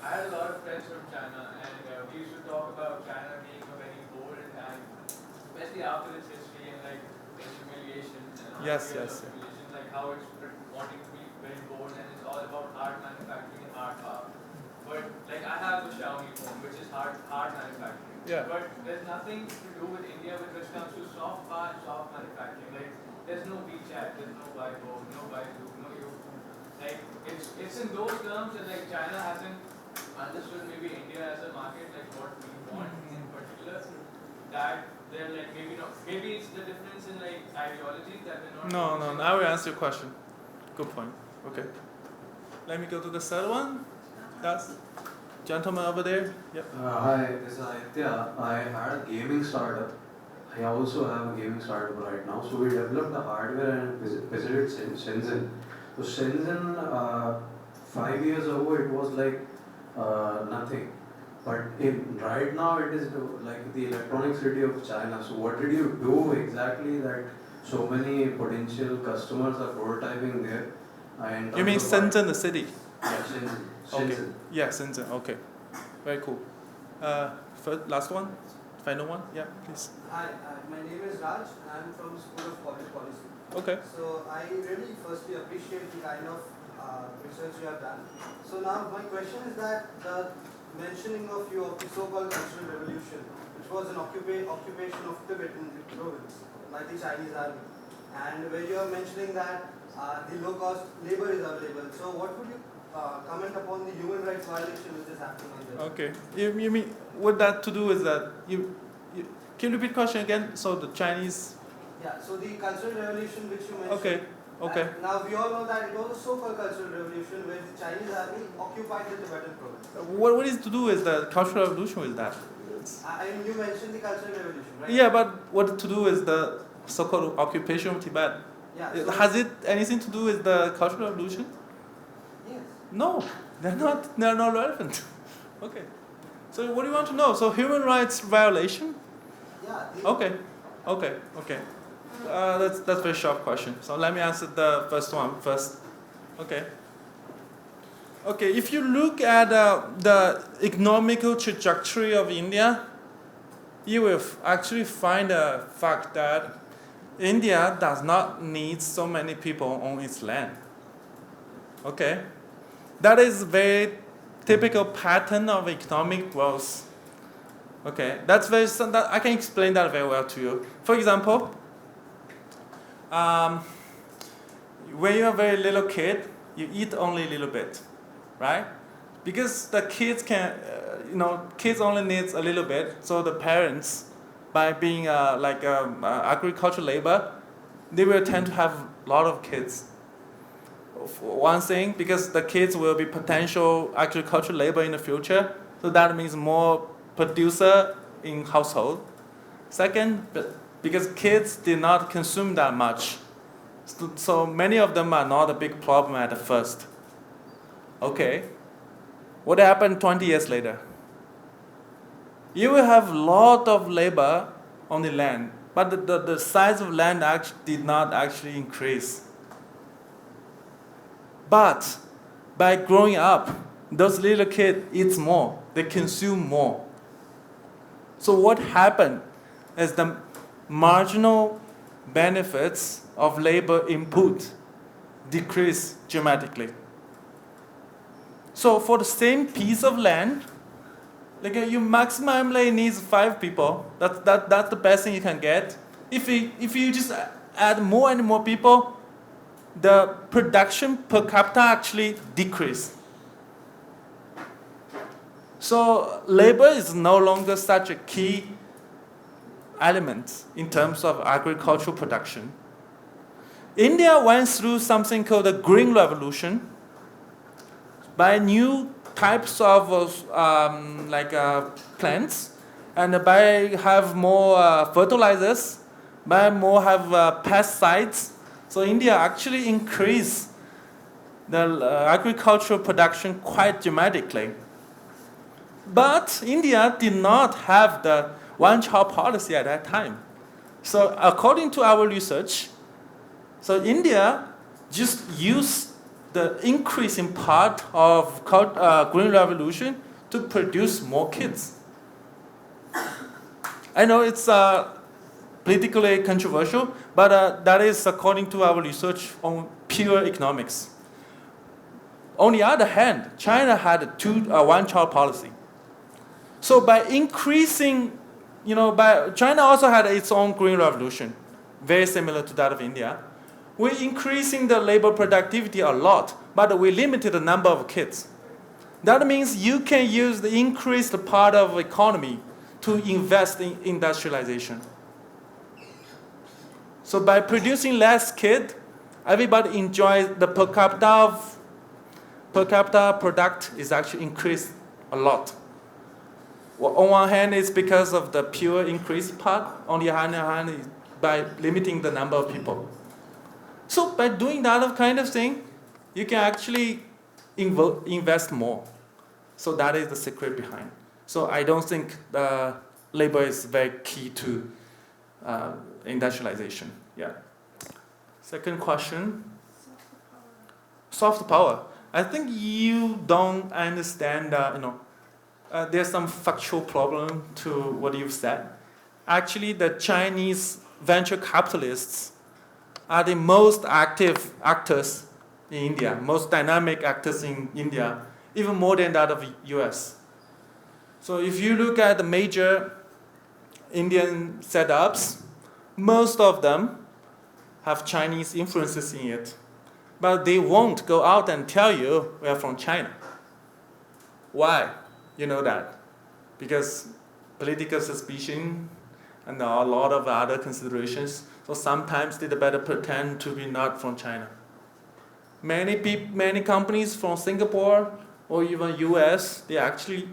had a lot of friends from China, and we used to talk about China being a very boring time, especially after its history and its humiliation and Yes. humiliation, how it's wanting to be very bold, and it's all about hard manufacturing and hard power. But I have a Xiaomi phone, which is hard manufacturing. Yeah. But there's nothing to do with India when it comes to soft power and soft manufacturing. There's no WeChat, there's no Weibo, no Baidu, no YouTube. It's in those terms that China hasn't understood maybe India as a market, what we want in particular. That they're maybe it's the difference in ideology that we're not. No. I will answer your question. Good point. Okay. Let me go to the third one. That's gentleman over there. Yep. Hi, this is Aditya. I had a gaming startup. I also have a gaming startup right now. So we developed the hardware and visited Shenzhen. So Shenzhen, 5 years ago, it was nothing. But right now, it is the electronic city of China. So what did you do exactly that so many potential customers are prototyping there? You mean Shenzhen, the city? Yeah, Shenzhen. Okay. Yeah, Shenzhen. Okay. Very cool. Last one. Final one? Yeah, please. Hi, my name is Raj and I'm from School of Public Policy. Okay. So I really firstly appreciate the kind of research you have done. So now my question is that the mentioning of you of the so-called Cultural Revolution, which was an occupation of Tibetan province by the Chinese army, and where you are mentioning that the low-cost labor is available. So what would you comment upon the human rights violation which is happening on there? Okay. You mean what that to do is that you can you repeat the question again? So the Chinese. Yeah. So the Cultural Revolution which you mentioned. Okay. Okay. And now we all know that it was a so-called Cultural Revolution where the Chinese army occupied the Tibetan province. What is to do is the Cultural Revolution with that? I mean, you mentioned the Cultural Revolution, right? Yeah, but what to do is the so-called occupation of Tibet? Yeah. So Has it anything to do with the Cultural Revolution? yes. No, they're not. They're not relevant. Okay. So what do you want to know? So human rights violation? Yeah. Okay. That's a very short question. So let me answer the first one first. Okay. If you look at the economical trajectory of India, you will actually find a fact that India does not need so many people on its land. Okay, that is a very typical pattern of economic growth. Okay, that I can explain that very well to you. For example, when you're a very little kid, you eat only a little bit, right? Because the kids kids only needs a little bit. So the parents, by being agricultural labor, they will tend to have a lot of kids. One thing, because the kids will be potential agricultural labor in the future, so that means more producer in household. Second, because kids did not consume that much, so many of them are not a big problem at first. Okay, what happened 20 years later? You will have a lot of labor on the land, but the size of land did not actually increase. But by growing up, those little kids eat more, they consume more. So what happened is the marginal benefits of labor input decrease dramatically. So for the same piece of land, you maximally needs 5 people. That's the best thing you can get. If you just add more and more people, the production per capita actually decrease. So labor is no longer such a key element in terms of agricultural production. India went through something called the Green Revolution by new types of plants, and by have more fertilizers, by more have pesticides. So India actually increased the agricultural production quite dramatically. But India did not have the one-child policy at that time. So according to our research, so India just used the increasing part of Green Revolution to produce more kids. I know it's politically controversial, but that is according to our research on pure economics. On the other hand, China had a one-child policy. So by increasing, China also had its own Green Revolution, very similar to that of India. We're increasing the labor productivity a lot, but we limited the number of kids. That means you can use the increased part of economy to invest in industrialization. So by producing less kids, everybody enjoys the per capita product is actually increased a lot. Well, on one hand, it's because of the pure increased part. On the other hand, it's by limiting the number of people. So by doing that kind of thing, you can actually invest more. So that is the secret behind. So I don't think the labor is very key to industrialization. Yeah. Second question. Soft power. I think you don't understand. there's some factual problem to what you've said. Actually, the Chinese venture capitalists are the most active actors in India, most dynamic actors in India, even more than that of US. So if you look at the major Indian setups, most of them have Chinese influences in it. But they won't go out and tell you we're from China. Why? You know that. Because political suspicion and a lot of other considerations. So sometimes they better pretend to be not from China. Many companies from Singapore or even US, they're actually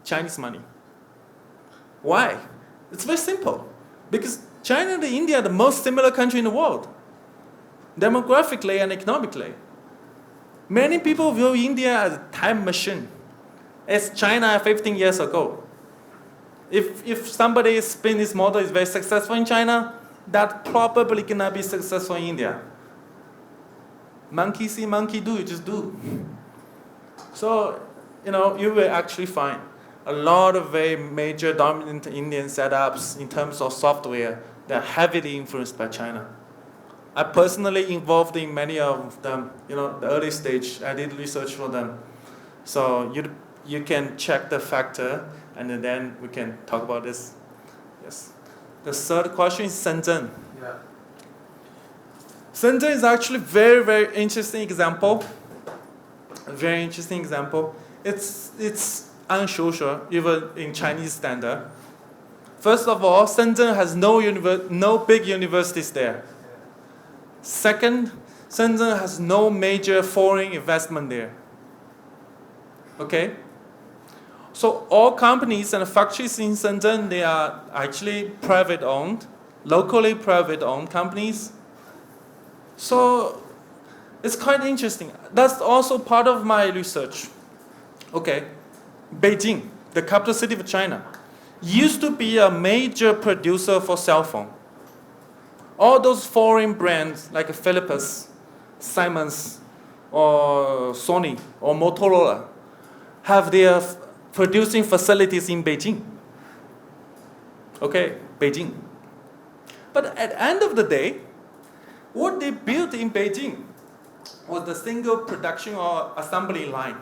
Chinese money. Why? It's very simple. Because China and India are the most similar country in the world, demographically and economically. Many people view India as a time machine. It's China 15 years ago. If somebody spin this model is very successful in China, that probably cannot be successful in India. Monkey see, monkey do, you just do. So, you will actually find a lot of very major dominant Indian setups in terms of software that are heavily influenced by China. I personally involved in many of them, the early stage, I did research for them. So you can check the factor and then we can talk about this. Yes. The third question is Shenzhen. Yeah. Shenzhen is actually very, very interesting example. A very interesting example. It's unsocial, even in Chinese standard. First of all, Shenzhen has no big universities there. Second, Shenzhen has no major foreign investment there. Okay? So all companies and factories in Shenzhen, they are actually private owned, locally private owned companies. So it's quite interesting. That's also part of my research. Okay, Beijing, the capital city of China, used to be a major producer for cell phone. All those foreign brands like Philips, Siemens, or Sony, or Motorola, have their producing facilities in Beijing. Okay, Beijing. But at the end of the day, what they built in Beijing was the single production or assembly line.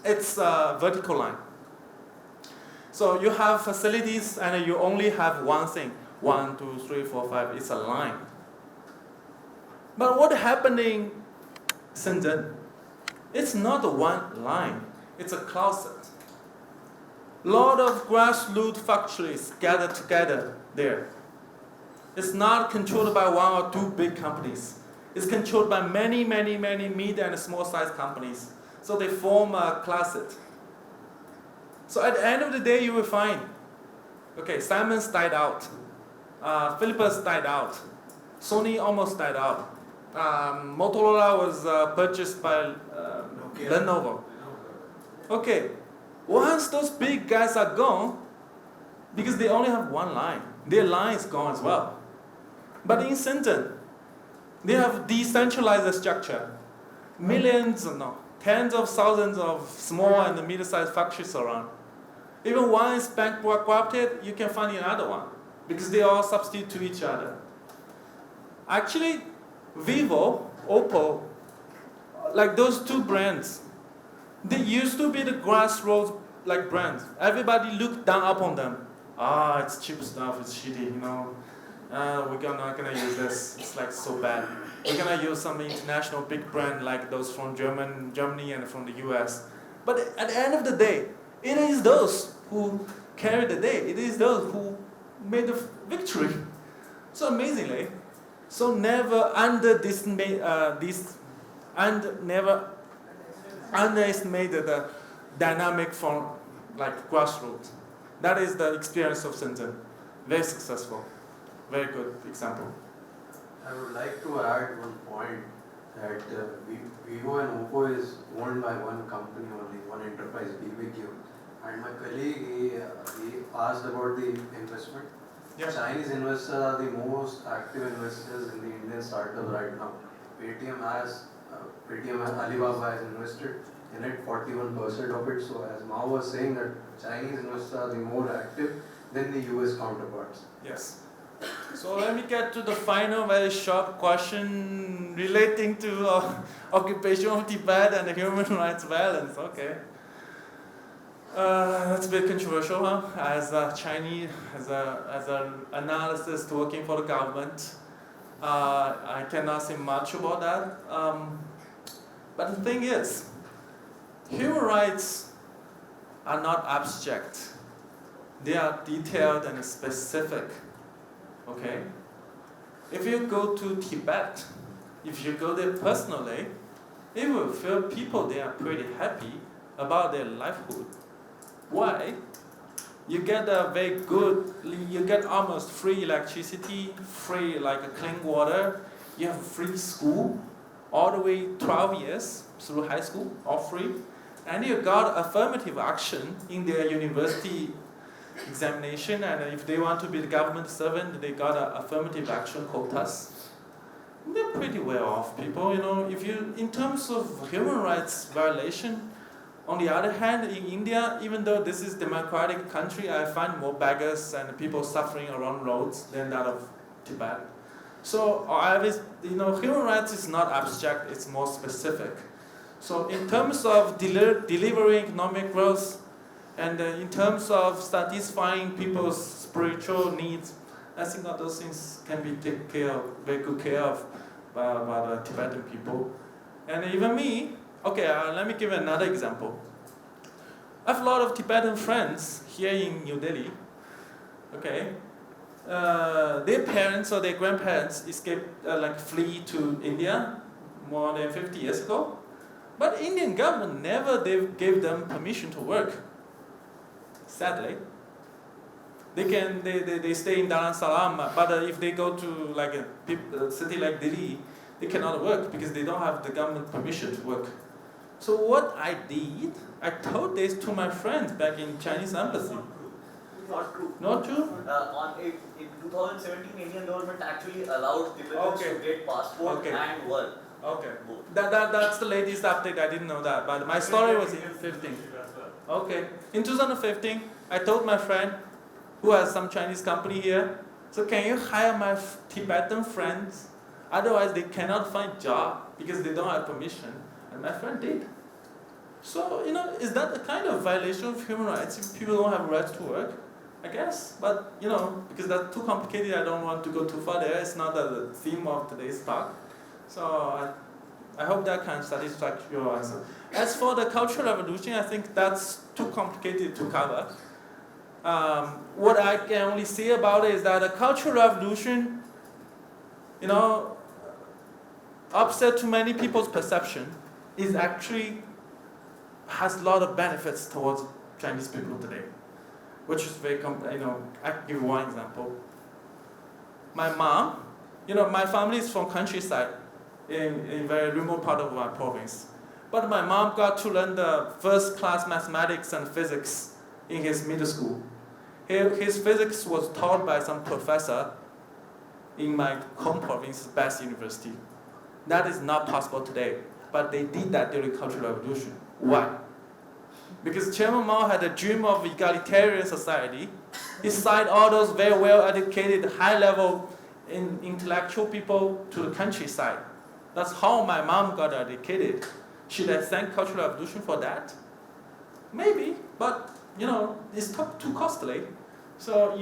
It's a vertical line. So you have facilities and you only have one thing. 1, 2, 3, 4, 5, it's a line. But what happened in Shenzhen? It's not one line, it's a closet. Lot of grassroots factories gathered together there. It's not controlled by one or two big companies. It's controlled by many, many, many mid and small size companies. So they form a closet. So at the end of the day, you will find, okay, Siemens died out. Philips died out. Sony almost died out. Motorola was purchased by Lenovo. Okay, once those big guys are gone, because they only have one line, their line is gone as well. But in Shenzhen, they have decentralized structure. Millions, no, tens of thousands of small and medium-sized factories around. Even one is bankrupted, you can find another one, because they all substitute to each other. Actually, Vivo, Oppo, like those two brands, they used to be the grassroots like brands. Everybody looked down upon them. It's cheap stuff, it's shitty, we're not gonna use this, it's like so bad. We're gonna use some international big brand like those from Germany and from the US. But at the end of the day, it is those who carry the day. It is those who made the victory. So amazingly, so never underestimate the dynamic from like grassroots. That is the experience of Shenzhen. Very successful. Very good example. I would like to add one point that Vivo and Oppo is owned by one company only, one enterprise, BBQ. And my colleague, he asked about the investment. Yeah. Chinese investors are the most active investors in the Indian startup right now. Paytm, Alibaba has invested in it, 41% of it. So as Mao was saying that Chinese investors are the more active than the US counterparts. Yes. So let me get to the final very short question relating to occupation of Tibet and the human rights balance. Okay. That's a bit controversial, huh? As a Chinese, as an analyst working for the government, I cannot say much about that. But the thing is, human rights are not abstract. They are detailed and specific. Okay? If you go to Tibet, if you go there personally, you will feel people there are pretty happy about their livelihood. Why? You get a very good, you get almost free electricity, free like clean water, you have free school, all the way 12 years through high school, all free, and you got affirmative action in their university examination, and if they want to be the government servant, they got affirmative action quotas. They're pretty well off people, you know. If you, in terms of human rights violation, on the other hand, in India, even though this is a democratic country, I find more beggars and people suffering around roads than that of Tibet. So, human rights is not abstract; it's more specific. So, in terms of delivering economic growth, and in terms of satisfying people's spiritual needs, I think that those things can be taken care of, very good care of by the Tibetan people. And even me, okay, let me give another example. I have a lot of Tibetan friends here in New Delhi. Okay, their parents or their grandparents escaped, flee to India more than 50 years ago. But Indian government never gave them permission to work. Sadly, they stay in Dar es Salaam, but if they go to a city like Delhi, they cannot work because they don't have the government permission to work. So what I did, I told this to my friends back in Chinese embassy. Not true. Not true? In 2017, Indian government actually allowed Tibetans to get passport and work. Okay. That's the latest update. I didn't know that, but my story was in 2015. Okay. In 2015, I told my friend, who has some Chinese company here, so can you hire my Tibetan friends? Otherwise, they cannot find job because they don't have permission. And my friend did. So, is that a kind of violation of human rights if people don't have rights to work? I guess. But, because that's too complicated, I don't want to go too far there. It's not the theme of today's talk. So, I hope that can satisfy your answer. As for the Cultural Revolution, I think that's too complicated to cover. What I can only say about it is that the Cultural Revolution, upset to many people's perception, is actually has a lot of benefits towards Chinese people today, which is very, I can give you one example. My mom, my family is from countryside, in very remote part of my province. But my mom got to learn the first class mathematics and physics in his middle school. His physics was taught by some professor in my home province's best university. That is not possible today, but they did that during the Cultural Revolution. Why? Because Chairman Mao had a dream of egalitarian society. He signed all those very well-educated, high-level intellectual people to the countryside. That's how my mom got educated. Should I thank Cultural Revolution for that? Maybe, but it's too costly. So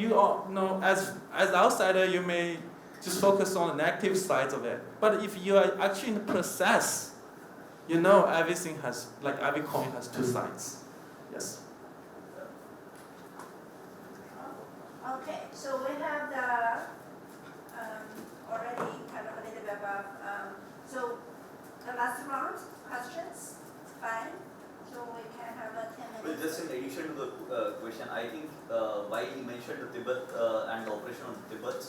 as outsider, you may just focus on the negative sides of it. But if you are actually in the process, everything has, every coin has two sides. Yes. Okay, so we have already kind of a little bit about, so the last round, questions, fine. So we can have a 10 minutes. Well, just in addition to the question, I think while he mentioned the Tibet and the operation of the Tibet,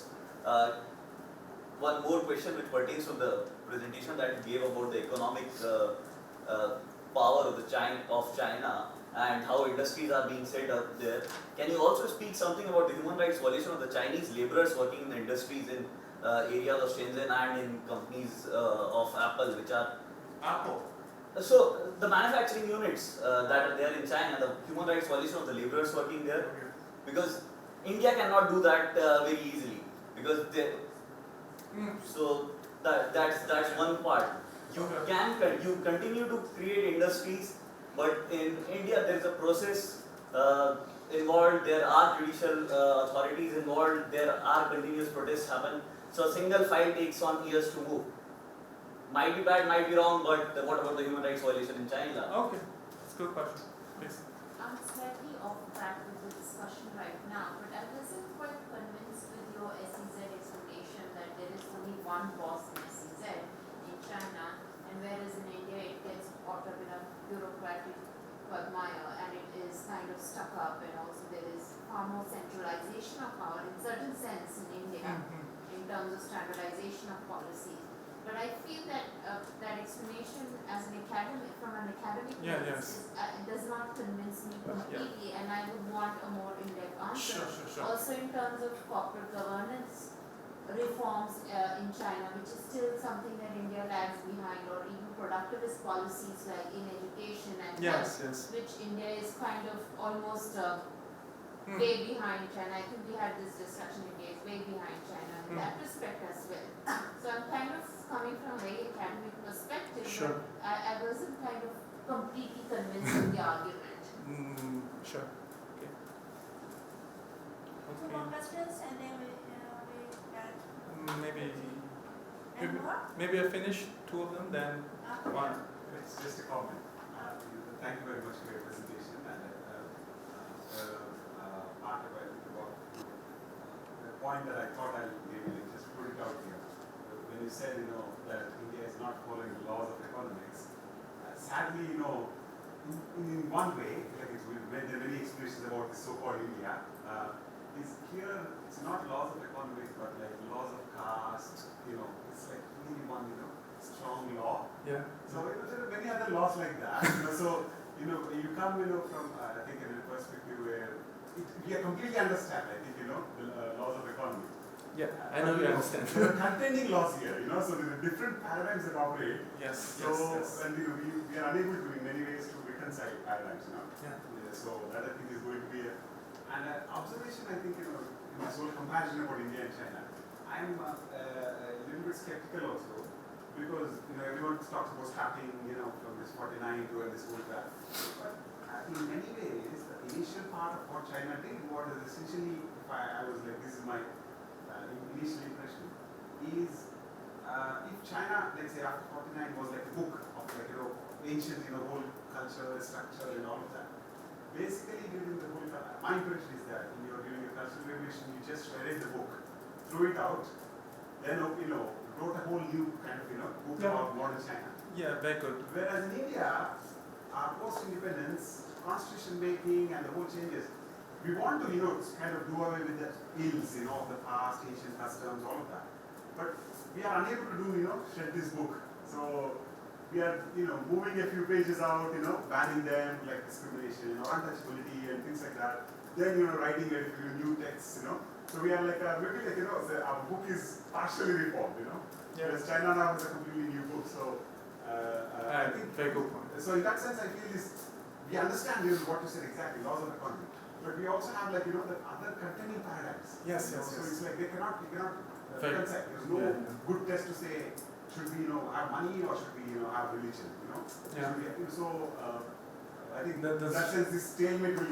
one more question which pertains to the presentation that you gave about the economic power of China and how industries are being set up there. Can you also speak something about the human rights violation of the Chinese laborers working in the industries in areas of Shenzhen and in companies of Apple, which are Apple. So the manufacturing units that are there in China, the human rights violation of the laborers working there, because India cannot do that very easily, because they, so that's one part. You continue to create industries, but in India there is a process involved. There are judicial authorities involved. There are continuous protests happen. So a single file takes on years to move. Might be bad, might be wrong, but what about the human rights violation in China? Okay, that's a good question. Please. I'm slightly off track with the discussion right now, but I wasn't quite convinced with your SEZ explanation that there is only one boss in SEZ in China, and whereas in India it gets caught up in a bureaucratic quagmire and it is kind of stuck up, and also there is far more centralization of power in certain sense in India in terms of standardization of policies. But I feel that that explanation as an academic, from an academic lens, does not convince me completely, and I would want a more in-depth answer. Sure. Also in terms of corporate governance reforms in China, which is still something that India lags behind, or even productivist policies like in education and health, which India is kind of almost way behind China. I think we had this discussion, India is way behind China in that respect as well. So I'm kind of coming from a very academic perspective, but I wasn't kind of completely convinced of the argument. Sure. Okay. Two more questions, and then we got maybe I finish two of them, then one. It's just a comment. Thank you very much for your presentation, and part of it about the point that I thought I'll maybe just put it out here. When you said, that India is not following the laws of economics, sadly, in one way, like there are many explanations about the so-called India, is here, it's not laws of economics, but like laws of caste, it's like really one, strong law. Yeah. So there are many other laws like that, so, you come, from, I think, in a perspective where we completely understand, I think, the laws of economy. Yeah, I know you understand. There are contending laws here, so there are different paradigms that operate. Yes. And we are unable to, in many ways, to reconcile paradigms, Yeah. So that I think is going to be an observation, I think, in this whole comparison about India and China. I'm a little bit skeptical also, because, everyone talks about starting, from this 49 to this whole graph. But in many ways, the initial part of what China did, what is essentially, if I was like, this is my initial impression, is if China, let's say after 49, was like a book of like, ancient, whole culture, structure and all of that. Basically during the whole, my impression is that during the cultural revolution, you just read the book, threw it out, then, wrote a whole new kind of, book about modern China. Yeah, very good. Whereas in India, our post-independence, constitution making and the whole changes, we want to, kind of do away with the ills, of the past, ancient customs, all of that. But we are unable to do, shed this book. So we are, moving a few pages out, banning them, like discrimination or untouchability and things like that. Then, writing a few new texts, So we are like, maybe like, our book is partially reformed, Whereas China now has a completely new book. So I think, very good point. So in that sense, I feel we understand what you said exactly, laws of economy. But we also have like, the other contending paradigms. Yes. So it's like you cannot reconcile. There's no good test to say, should we, have money or should we, have religion, Yeah. So I think in that sense, this stalemate will,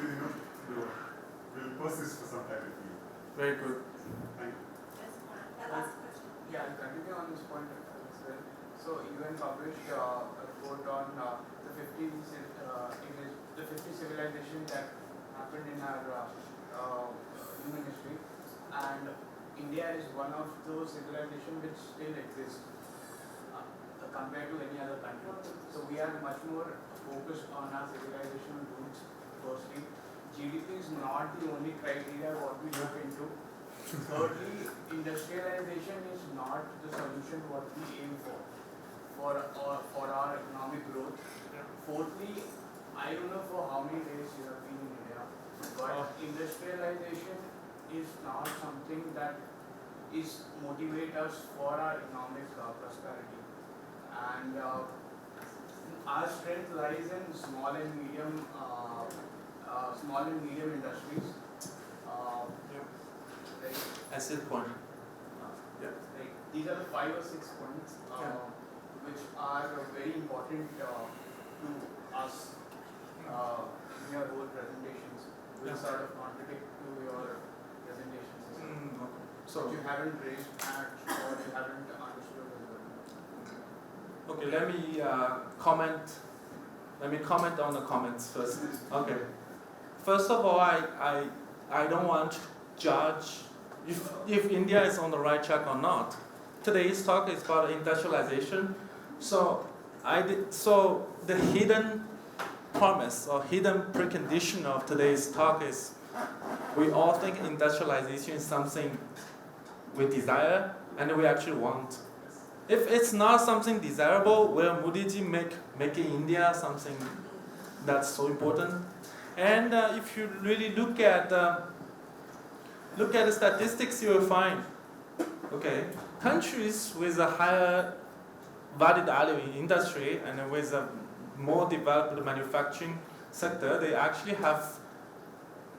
will persist for some time, I feel. Very good. Thank you. last question. Yeah, I'll continue on this point as well. So UN published a report on the 50 civilizations that happened in our human history, and India is one of those civilizations which still exist compared to any other country. So we are much more focused on our civilizational roots. Firstly, GDP is not the only criteria what we look into. Thirdly, industrialization is not the solution what we aim for our economic growth. Fourthly, I don't know for how many days you have been in India, but industrialization is not something that is motivate us for our economic prosperity. And our strength lies in small and medium industries. Like, That's the point. Yeah. like these are the 5 or 6 points which are very important to us in your whole presentations, which sort of contradict to your presentations. Okay. So you haven't raised much or you haven't understood as well. Okay, let me comment. Let me comment on the comments first. Okay. First of all, I don't want to judge if India is on the right track or not. Today's talk is about industrialization. So the hidden promise or hidden precondition of today's talk is we all think industrialization is something we desire and we actually want. If it's not something desirable, will Modiji making India something that's so important? And if you really look at the statistics, you will find, okay, countries with a higher value in industry and with a more developed manufacturing sector, they actually have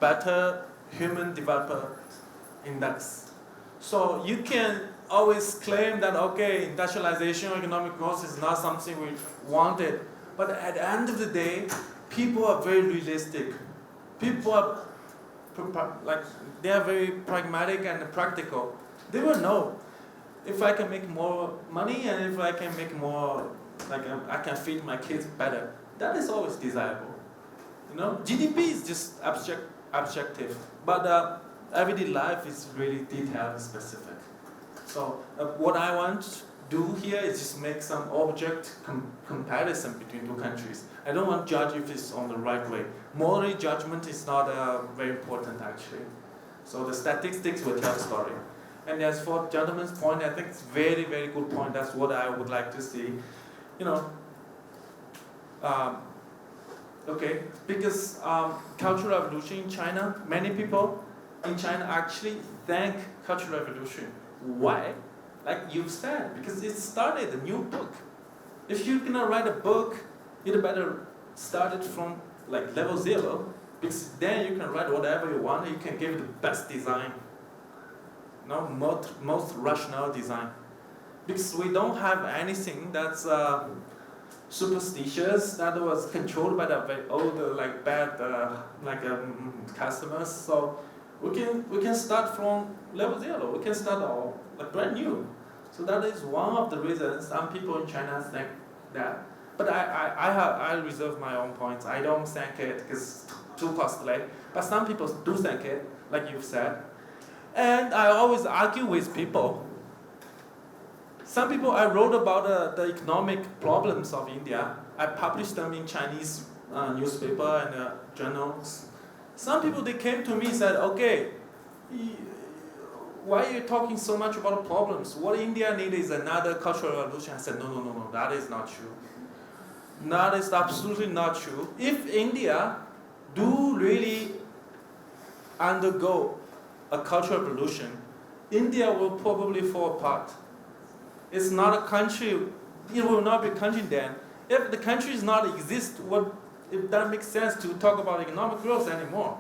better human developer index. So you can always claim that, okay, industrialization or economic growth is not something we wanted, but at the end of the day, people are very realistic. People are they are very pragmatic and practical. They will know if I can make more money and if I can make more, I can feed my kids better. That is always desirable. GDP is just objective, but everyday life is really detailed and specific. So what I want to do here is just make some object comparison between two countries. I don't want to judge if it's on the right way. Moral judgment is not very important actually. So the statistics will tell the story. And as for gentleman's point, I think it's very, very good point. That's what I would like to see. Okay, because Cultural Revolution in China, many people in China actually thank Cultural Revolution. Why? Like you said, because it started a new book. If you're gonna write a book, you'd better start it from level 0, because then you can write whatever you want and you can give it the best design. Most rational design. Because we don't have anything that's superstitious, that was controlled by the very old, bad customers. So we can start from level 0. We can start all brand new. So that is one of the reasons some people in China think that. But I reserve my own points. I don't think it is too costly. But some people do think it, like you've said. And I always argue with people. Some people, I wrote about the economic problems of India. I published them in Chinese newspaper and journals. Some people, they came to me and said, okay, why are you talking so much about problems? What India needs is another cultural revolution. I said, no, that is not true. That is absolutely not true. If India do really undergo a cultural revolution, India will probably fall apart. It's not a country, it will not be a country then. If the country does not exist, it doesn't make sense to talk about economic growth anymore.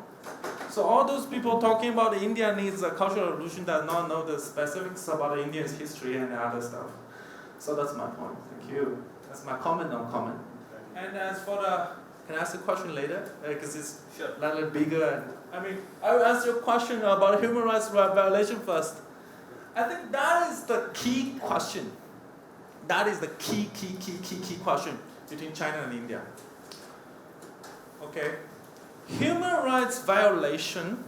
So all those people talking about India needs a cultural revolution does not know the specifics about India's history and other stuff. So that's my point. Thank you. That's my comment on comment. And as for can I ask a question later? Because it's a little bigger. I will answer your question about human rights violation first. I think that is the key question. That is the key question between China and India. Okay. Human rights violation,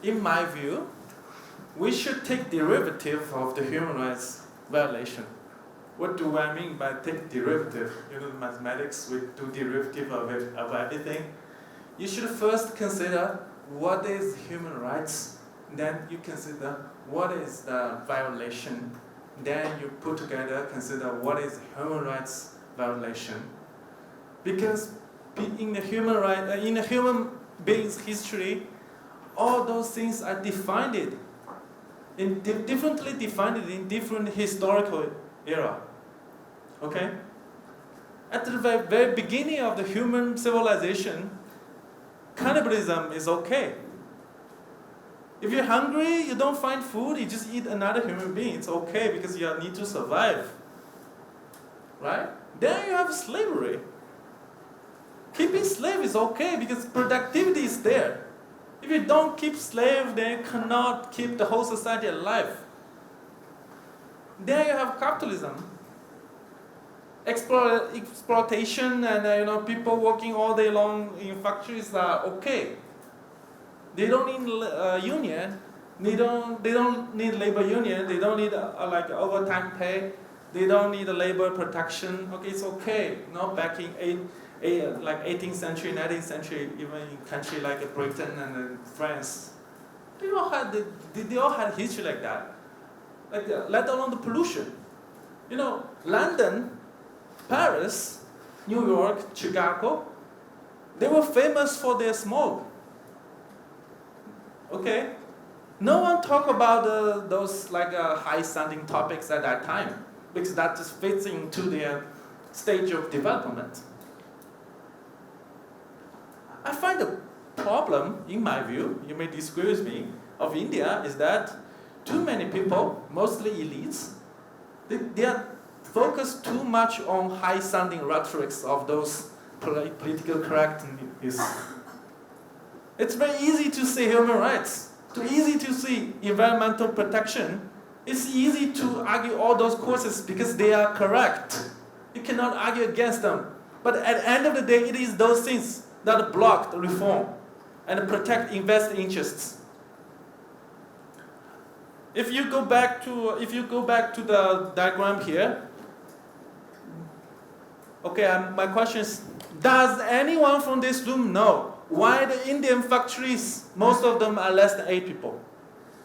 in my view, we should take derivative of the human rights violation. What do I mean by take derivative? Mathematics, we do derivative of everything. You should first consider what is human rights, then you consider what is the violation, then you put together, consider what is human rights violation. Because in the human being's history, all those things are differently defined in different historical era. Okay? At the very beginning of the human civilization, cannibalism is okay. If you're hungry, you don't find food, you just eat another human being. It's okay because you need to survive. Right? Then you have slavery. Keeping slave is okay because productivity is there. If you don't keep slave, then you cannot keep the whole society alive. Then you have capitalism. Exploitation and people working all day long in factories are okay. They don't need union. They don't need labor union. They don't need like overtime pay. They don't need a labor protection. Okay, it's okay. Back in like 18th century, 19th century, even in country like Britain and France, they all had history like that. Like let alone the pollution. London, Paris, New York, Chicago, they were famous for their smog. Okay? No one talk about those like high-sounding topics at that time because that just fits into their stage of development. I find the problem, in my view, you may disagree with me, of India is that too many people, mostly elites, they are focused too much on high-sounding rhetorics of those political correctness. It's very easy to say human rights, too easy to see environmental protection. It's easy to argue all those causes because they are correct. You cannot argue against them. But at the end of the day, it is those things that block the reform and protect investor interests. If you go back to the diagram here, okay, my question is, does anyone from this room know why the Indian factories, most of them are less than 8 people?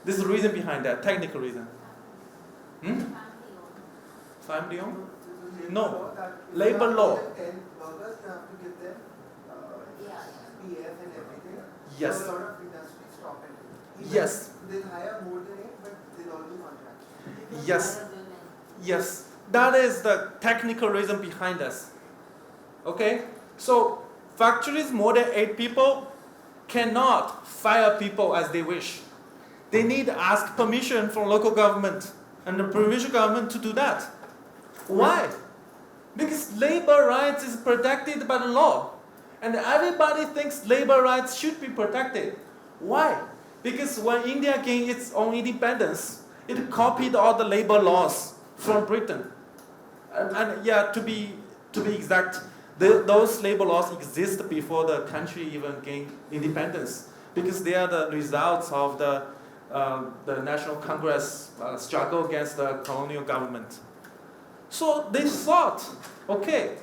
This is the reason behind that, technical reason. Family owned? No. Labor law. Yes. So a lot of industries stop it. Yes. They'll hire more than 8, but they'll all do contracts. Yes. Yes. That is the technical reason behind this. Okay? So factories more than 8 people cannot fire people as they wish. They need to ask permission from local government and the provincial government to do that. Why? Because labor rights is protected by the law. And everybody thinks labor rights should be protected. Why? Because when India gained its own independence, it copied all the labor laws from Britain. And yeah, to be exact, those labor laws exist before the country even gained independence, because they are the results of the National Congress struggle against the colonial government. So they thought, okay,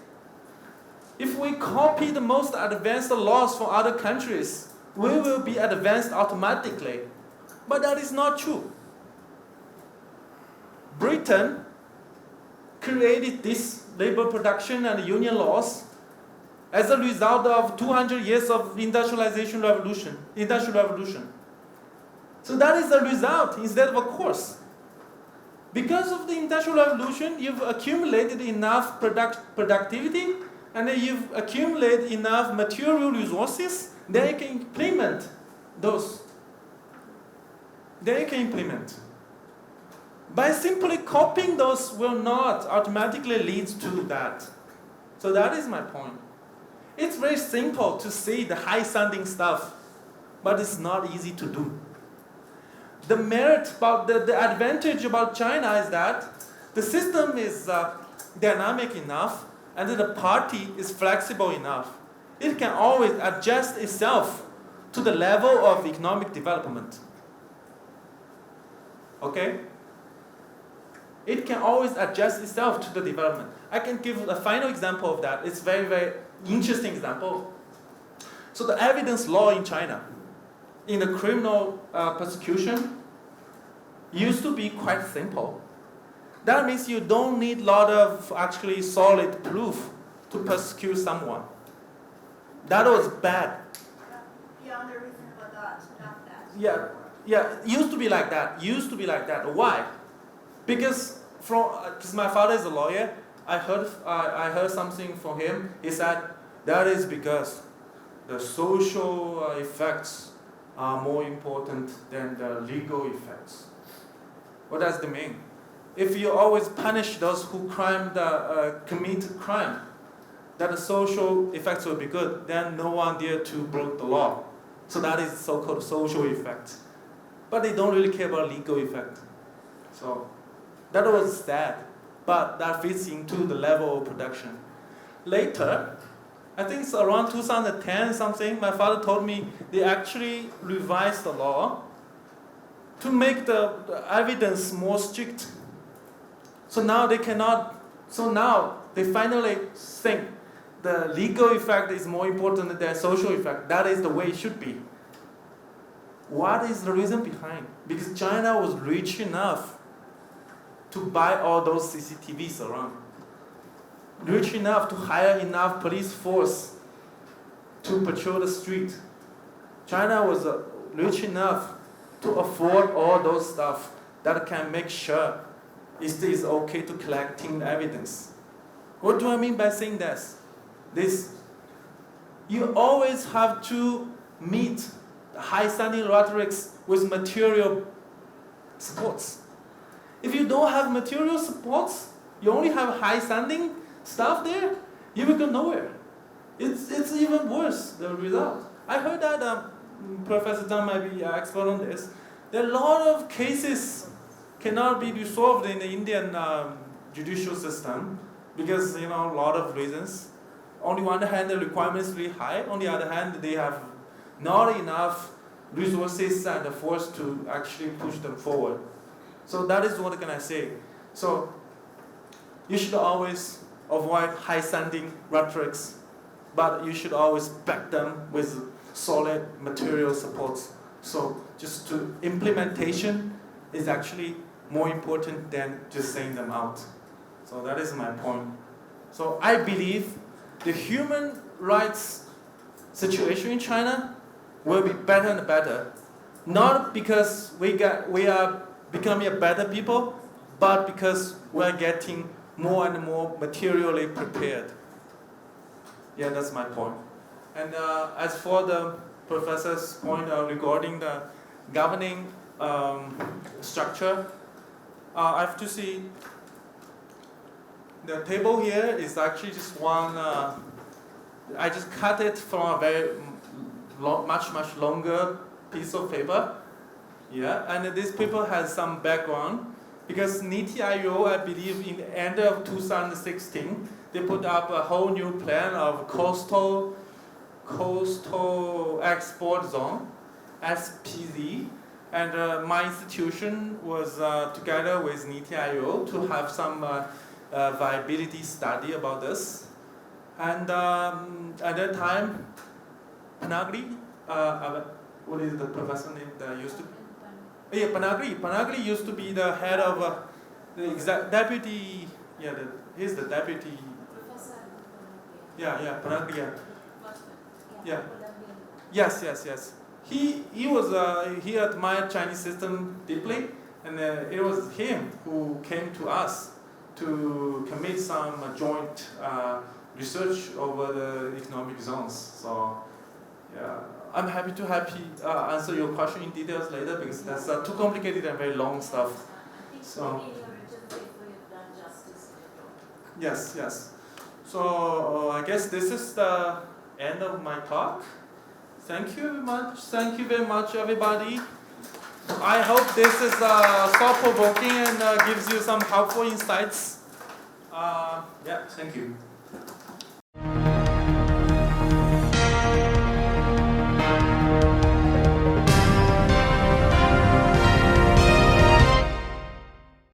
if we copy the most advanced laws from other countries, we will be advanced automatically. But that is not true. Britain created this labor production and union laws as a result of 200 years of industrial revolution. So that is the result instead of a cause. Because of the industrial revolution, you've accumulated enough productivity and then you've accumulated enough material resources, then you can implement those. Then you can implement. By simply copying those will not automatically lead to that. So that is my point. It's very simple to say the high-sounding stuff, but it's not easy to do. The merit about the advantage about China is that the system is dynamic enough and the party is flexible enough. It can always adjust itself to the level of economic development. Okay? It can always adjust itself to the development. I can give a final example of that. It's very, very interesting example. So the evidence law in China, in the criminal persecution, used to be quite simple. That means you don't need a lot of actually solid proof to persecute someone. That was bad. Beyond the reasonable doubt, not that. Yeah, it used to be like that. Why? Because my father is a lawyer. I heard something from him. He said that is because the social effects are more important than the legal effects. What does that mean? If you always punish those who commit crime, that the social effects will be good, then no one dare to break the law. So that is so-called social effect. But they don't really care about legal effect. So that was sad, but that fits into the level of production. Later, I think it's around 2010 something, my father told me they actually revised the law to make the evidence more strict. So now they finally think the legal effect is more important than social effect. That is the way it should be. What is the reason behind? Because China was rich enough to buy all those CCTVs around. Rich enough to hire enough police force to patrol the street. China was rich enough to afford all those stuff that can make sure it is okay to collecting evidence. What do I mean by saying this? You always have to meet the high-standing rhetorics with material supports. If you don't have material supports, you only have high-standing stuff there, you will go nowhere. It's even worse, the result. I heard that Professor Zhang might be an expert on this. There are a lot of cases cannot be resolved in the Indian judicial system because a lot of reasons. On the one hand, the requirements are really high. On the other hand, they have not enough resources and the force to actually push them forward. So that is what can I say. So you should always avoid high-standing rhetorics, but you should always back them with solid material supports. So just implementation is actually more important than just saying them out. So that is my point. So I believe the human rights situation in China will be better and better, not because we are becoming a better people, but because we are getting more and more materially prepared. Yeah, that's my point. And as for the professor's point regarding the governing structure, I have to see the table here is actually just one. I just cut it from a very much longer piece of paper. Yeah, and this paper has some background because NITI Aayog, I believe, in the end of 2016, they put up a whole new plan of coastal export zone, SPZ, and my institution was together with NITI Aayog to have some viability study about this. And at that time, Panagri, what is the professor name that used to? Yeah, Panagri used to be the head of the deputy. Yeah, he's the deputy. Professor. Yeah, Panagri. Yeah. Yes. He admired Chinese system deeply, and it was him who came to us to commit some joint research over the economic zones. So, yeah, I'm happy to answer your question in details later because that's too complicated and very long stuff. I think So, maybe in your written paper you've done justice to it. yes. So I guess this is the end of my talk. Thank you very much. Thank you very much, everybody. I hope this is thought-provoking and gives you some helpful insights. Yeah, thank you.